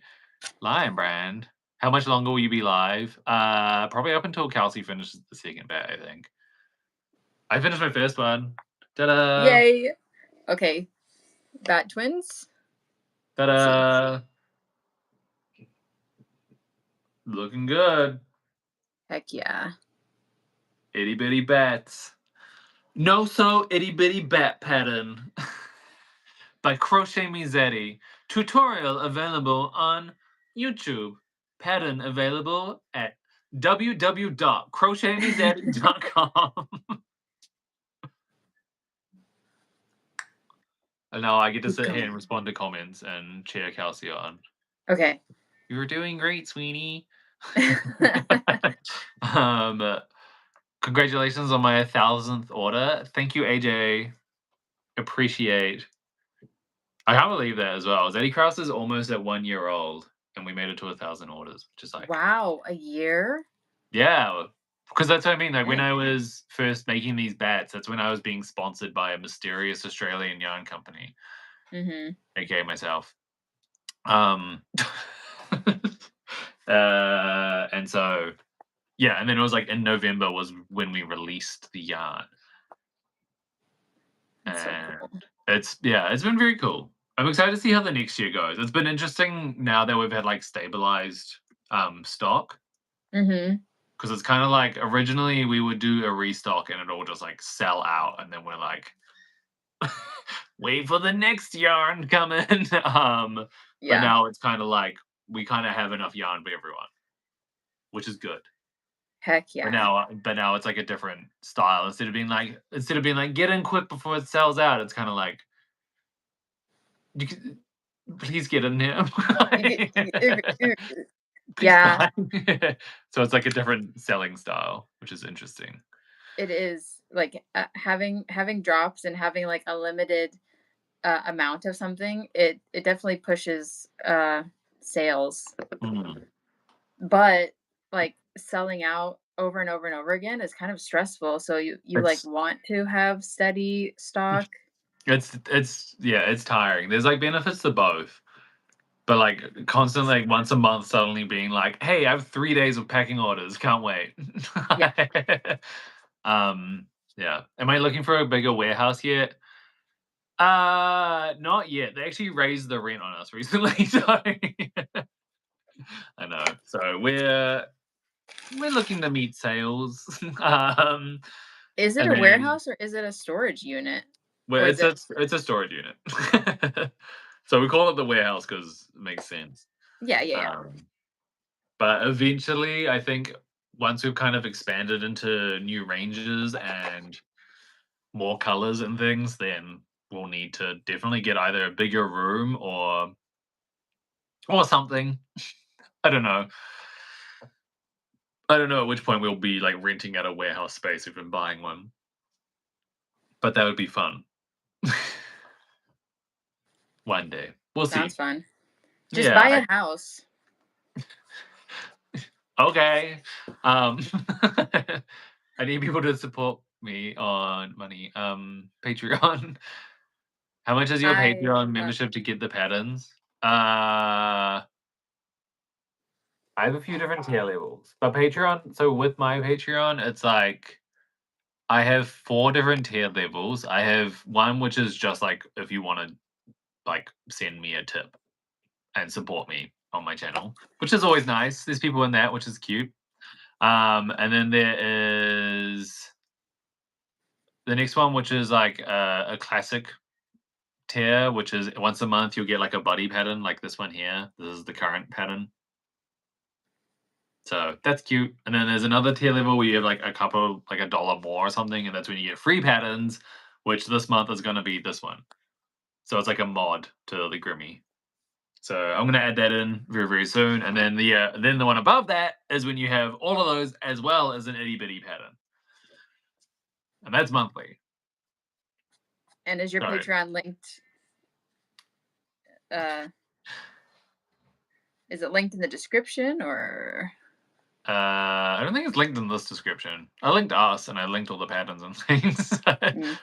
Lion Brand. How much longer will you be live? Probably up until Kelsey finishes the second bat, I think. I finished my first one. Ta-da! Yay. Okay. Bat twins. Let's see. Ta-da! Looking good. Heck yeah. Itty Bitty Bats. No So Itty Bitty Bat Pattern by Crochetmezaddy. Tutorial available on YouTube. Pattern available at www.crochetmezaddy.com. And now I get to Keep sit here and going. respond to comments and cheer Kelsey on. Okay. You're doing great, Sweeney. um, Congratulations on my 1,000th order. Thank you, AJ. Appreciate. I can't believe that as well. Zaddycrafts is almost at 1 year old, and we made it to 1,000 orders, which is like, Wow, a year? yeah, because that's what I mean. Like when Heck I yeah. was first making these bats, that's when I was being sponsored by a mysterious Australian yarn company, Mm-hmm. aka myself. Um, and so yeah, and then it was like in November was when we released the yarn, That's so and cool. it's been very cool. I'm excited to see how the next year goes. It's been interesting now that we've had like stabilized stock Mm-hmm. because it's kind of like originally we would do a restock and it all just like sell out, and then we're like, wait for the next yarn coming. But Yeah. now it's kind of like we kind of have enough yarn for everyone, which is good. Heck But yeah. now it's like a different style. Instead of being like get in quick before it sells out, it's kind of like please get in here. Please Yeah, buy. So it's like a different selling style, which is interesting. it is like having drops and having like a limited amount of something. It definitely pushes sales, Mm. but like selling out over and over and over again is kind of stressful. So you like It's want to have steady stock. it's yeah, it's tiring. There's like benefits to both. But like constantly like once a month suddenly being like, hey, I have 3 days of packing orders. Can't wait. Yeah. um yeah. Am I looking for a bigger warehouse yet? Not yet. They actually raised the rent on us recently, so I know. So we're looking to meet sales. Is it and a then warehouse or is it a storage unit? well, Or is it it's a storage unit. So we call it the warehouse because it makes sense. Yeah, yeah, yeah. Um, but eventually, I think once we've kind of expanded into new ranges and more colors and things, then we'll need to definitely get either a bigger room or something. I don't know. I don't know at which point we'll be like renting out a warehouse space if we're buying one, but that would be fun. One day. We'll see. Sounds fun. Just Yeah. buy a house. Okay. I need people to support me on money. Patreon. How much is your I Patreon love membership to get the patterns? I have a few different tier levels. But Patreon, so with my Patreon, it's like I have 4 different tier levels. I have one which is just like if you want to like send me a tip and support me on my channel, which is always nice. There's people in that, which is cute. And then there is the next one, which is like a classic tier, which is once a month you'll get like a buddy pattern, like this one here. This is the current pattern. So that's cute. And then there's another tier level where you have like a couple, like $1 more or something, and that's when you get free patterns, which this month is going to be this one. So it's like a mod to the Grimmy. So I'm gonna add that in very, very soon. And then the one above that is when you have all of those as well as an itty bitty pattern. And that's monthly. And is your So Patreon linked? Uh, is it linked in the description or? I don't think it's linked in this description. I linked us and I linked all the patterns and things. I Mm.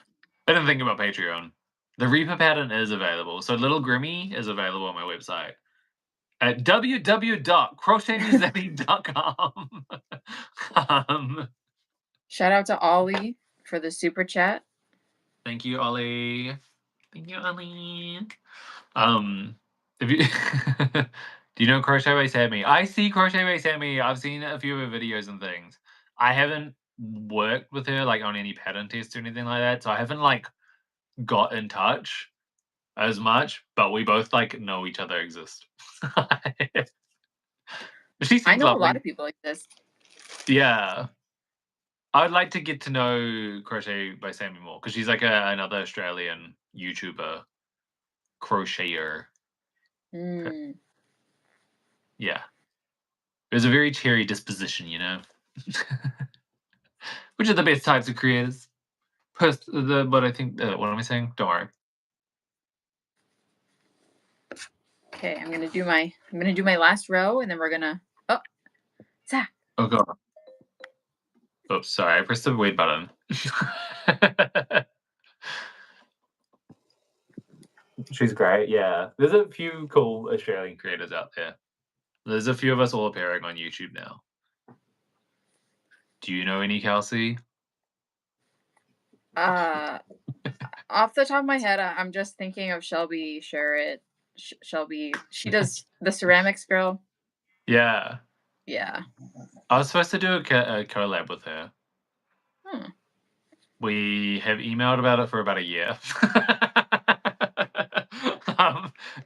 didn't think about Patreon. The Reaper pattern is available. So Little Grimmy is available on my website at www.crochetmezaddy.com. um, Shout out to Ollie for the super chat. thank you, Ollie. Thank you, Ollie. If you do you know Crochet by Sammy? I see Crochet by Sammy. I've seen a few of her videos and things. I haven't worked with her like on any pattern tests or anything like that, so I haven't like got in touch as much. But we both like know each other exist. She I seems know a lot lovely. of people exist. Yeah, I'd like to get to know Crochet by Sammy more because she's like another Australian YouTuber crocheter. Mm. Yeah. There's a very cheery disposition, you know? Which are the best types of creators. But I think, what am I saying? Don't worry. Okay, I'm gonna do my last row, and then we're gonna. Oh, Zach. Oh, God. Oops, sorry. I pressed the wait button. She's great, yeah. There's a few cool Australian creators out there. There's a few of us all appearing on YouTube now. Do you know any, Kelsey? Off the top of my head, I'm just thinking of Shelby Sherritt. Shelby, she does the ceramics girl. Yeah. Yeah. I was supposed to do a collab with her. Hmm. We have emailed about it for about a year.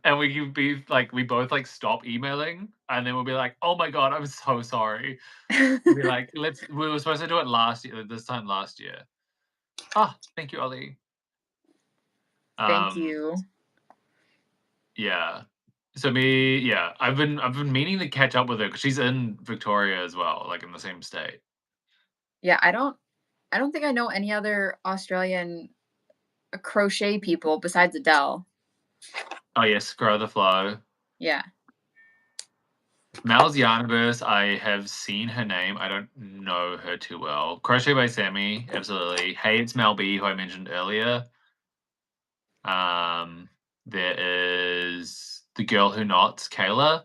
And we both like stop emailing and then we'll be like, oh my God, I'm so sorry. We'll be like, we were supposed to do it this time last year. Oh, thank you, Ollie. Thank you. Yeah. So I've been meaning to catch up with her because she's in Victoria as well, like in the same state. Yeah, I don't think I know any other Australian crochet people besides Adele. Oh yes, Grow the Flow. Yeah. Mal's Yarniverse, I have seen her name. I don't know her too well. Crochet by Sammy, absolutely. Hey, it's Mel B, who I mentioned earlier. There is the girl who knots, Kayla.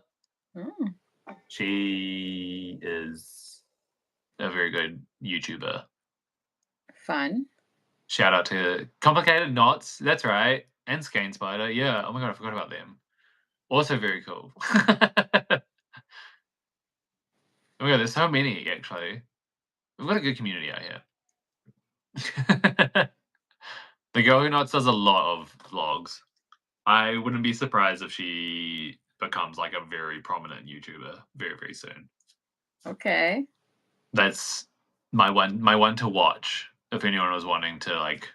Mm, She is a very good YouTuber. fun. Shout out to Complicated Knots, that's right, and Skein Spider. Yeah, oh my god, I forgot about them. Also very cool. Oh my god, there's so many actually. We've got a good community out here. The girl who knots does a lot of vlogs. I wouldn't be surprised if she becomes like a very prominent YouTuber very, very soon. Okay. That's my one to watch if anyone was wanting to like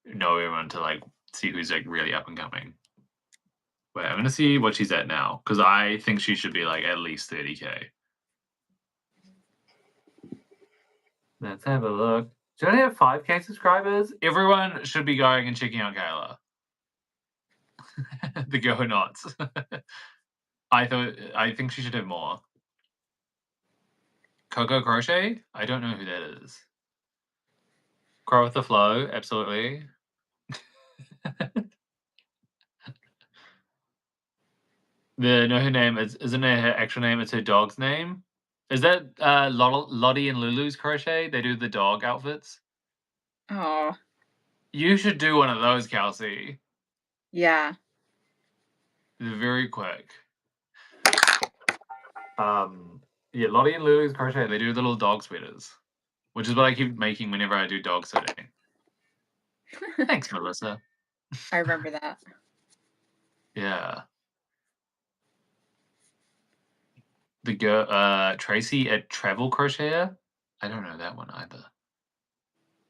know everyone to like see who's like really up and coming. Wait, I'm gonna see what she's at now because I think she should be like at least 30K. Let's have a look. She only have 5K subscribers. Everyone should be going and checking out Kayla. The girl who knots. I think she should have more. Coco Crochet? I don't know who that is. Crow with the Flow, absolutely. Her name isn't it her actual name, it's her dog's name. Is that Lottie and Lulu's crochet? They do the dog outfits. Oh, You should do one of those, Kelsey. yeah. They're very quick. Yeah, Lottie and Lulu's crochet, they do the little dog sweaters, which is what I keep making whenever I do dog sitting. Thanks, Melissa. I remember that. Yeah. The girl, Tracy at Travel Crocheter? I don't know that one either.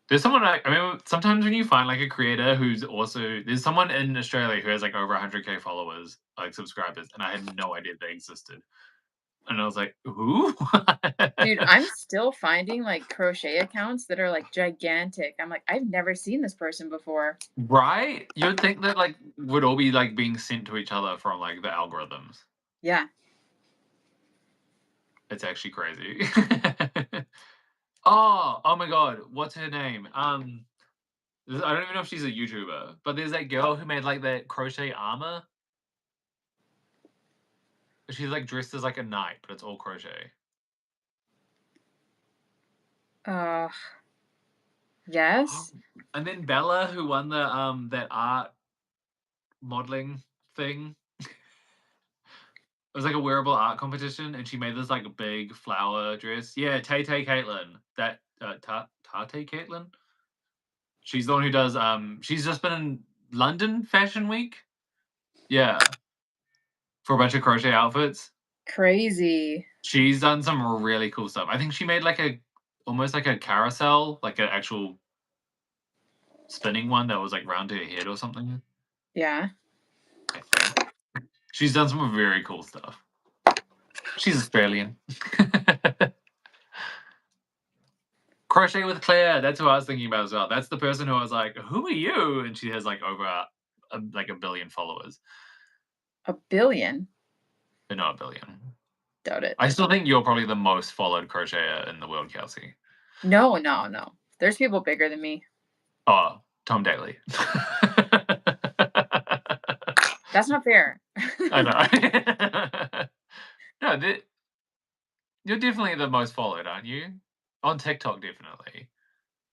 There's someone I mean, sometimes when you find like a creator who's also there's someone in Australia who has like over 100K followers, like subscribers, and I had no idea they existed. And I was like, who? Dude, I'm still finding like crochet accounts that are like gigantic. I'm like, I've never seen this person before. Right? You'd think that like would all be like being sent to each other from like the algorithms. Yeah. It's actually crazy. Oh my god, what's her name? I don't even know if she's a YouTuber, but there's that girl who made like that crochet armor. She's like dressed as like a knight, but it's all crochet. Uh, yes. And then Bella, who won the that art modeling thing. It was like a wearable art competition, and she made this like big flower dress. Yeah, Tay Caitlin. That Tate Caitlin. She's the one who does. She's just been in London Fashion Week. Yeah, for a bunch of crochet outfits. Crazy. She's done some really cool stuff. I think she made like almost like a carousel, like an actual spinning one that was like round to her head or something. Yeah. I think. She's done some very cool stuff. She's Australian. Crochet with Claire. That's who I was thinking about as well. That's the person who I was like, "Who are you?" And she has like over like a billion followers. A billion? But not a billion. Doubt it. I still think you're probably the most followed crocheter in the world, Kelsey. No, no, no. There's people bigger than me. Oh, Tom Daly. That's not fair. I know. No, you're definitely the most followed, aren't you? On TikTok, definitely.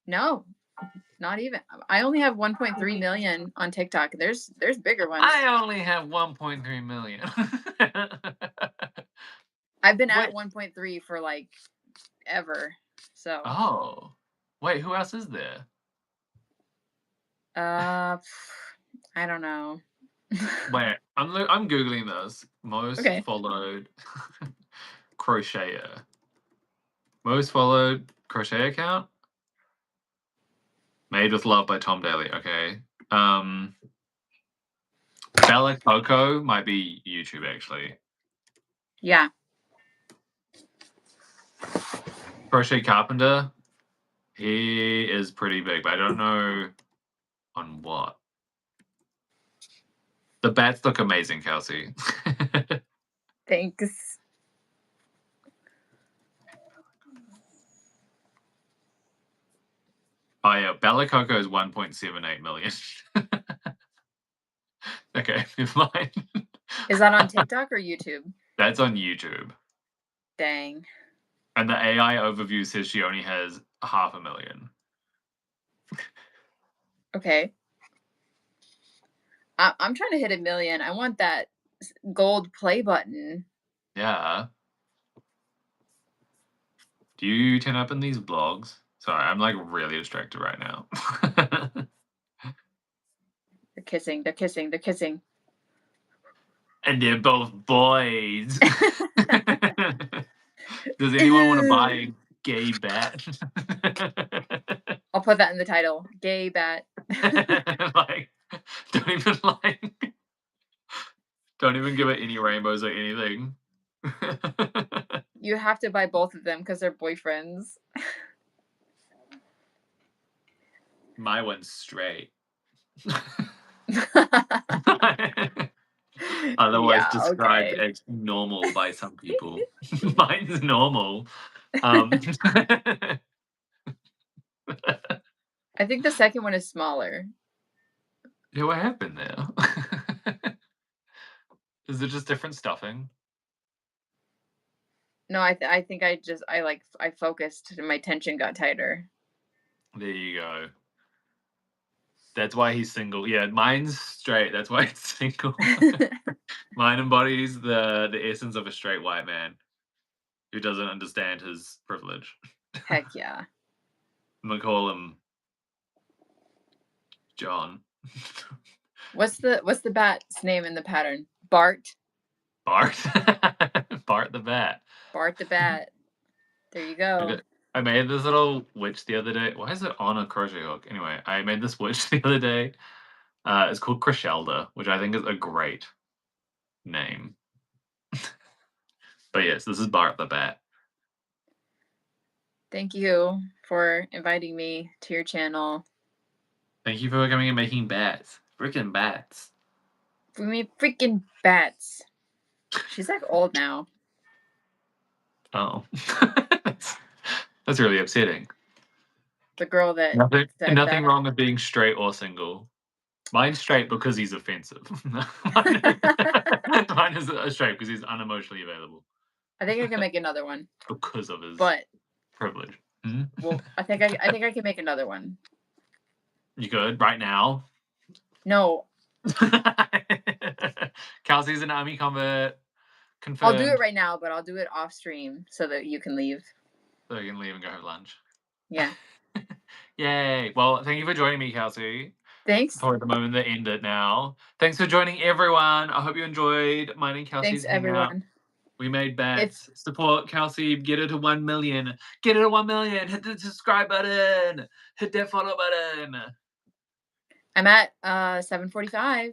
No, not even. I only have 1.3 million on TikTok. There's bigger ones. I only have 1.3 million. I've been at 1.3 for like ever. So. Oh, wait, who else is there? I don't know. Wait, I'm googling this. Most Okay. followed crocheter. Most followed crochet account. Made with Love by Tom Daly. Okay. Bella Coco might be YouTube, actually. Yeah. Crochet Carpenter, he is pretty big, but I don't know on what. The bats look amazing, Kelsey. Thanks. Oh yeah, Bella Coco is 1.78 million. Okay, never mind. Is that on TikTok or YouTube? That's on YouTube. Dang. And the AI overview says she only has 500,000. Okay. I'm trying to hit 1 million. I want that gold play button. Yeah. Do you turn up in these vlogs? Sorry, I'm like really distracted right now. They're kissing. They're kissing. They're kissing. And they're both boys. Does anyone want to buy a gay bat? I'll put that in the title. Gay bat. Like, don't even give it any rainbows or anything. You have to buy both of them because they're boyfriends. My one's straight. Otherwise Yeah, described okay. as normal by some people. Mine's normal. I think the second one is smaller. Yeah, what happened there? Is it just different stuffing? No, I think I focused and my tension got tighter. There you go. That's why he's single. Yeah, mine's straight. That's why it's single. Mine embodies the essence of a straight white man who doesn't understand his privilege. Heck yeah. I'm gonna call him John. What's the bat's name in the pattern? Bart? Bart. Bart the bat. Bart the bat. There you go. I made this little witch the other day. Why is it on a crochet hook? Anyway, I made this witch the other day. It's called Crochelda, which I think is a great name. But yes, this is Bart the bat. Thank you for inviting me to your channel. Thank you for coming and making bats. Freaking bats. We made freaking bats. She's like old now. Oh. That's really upsetting. The girl that nothing wrong with being straight or single. Mine's straight because he's offensive. Mine is straight because he's unemotionally available. I think I can make another one. Because of his privilege. Hmm? Well, I think I can make another one. You could right now? No. Kelsey's in army combat. Confirmed. I'll do it right now, but I'll do it off stream so that you can leave. So you can leave and go have lunch. Yeah. Yay. Well, thank you for joining me, Kelsey. Thanks. For the moment to end it now. Thanks for joining, everyone. I hope you enjoyed mine and Kelsey's Thanks, everyone. We made bats. Support Kelsey. Get her to 1 million. Get her to 1 million. Hit the subscribe button. Hit that follow button. I'm at 7:45.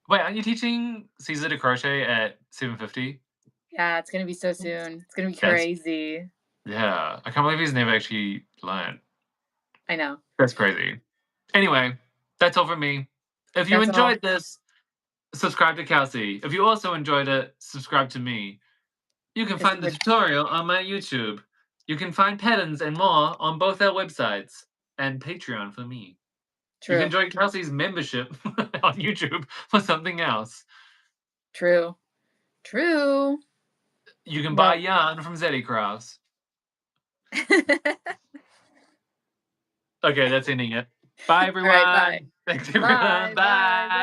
Wait, aren't you teaching Caesar to crochet at 7:50? Yeah, it's gonna be so soon. It's gonna be crazy. Yeah, I can't believe he's never actually learned. I know. That's crazy. Anyway, that's all from me. If you enjoyed this, subscribe to Kelsey. If you also enjoyed it, subscribe to me. You can find the tutorial on my YouTube. You can find patterns and more on both our websites and Patreon for me. True. You can join Kelsey's membership on YouTube for something else. True. True. You can buy yarn from Zaddycrafts. Okay, that's ending it. Bye, everyone. All right, bye. Thanks, everyone. Bye.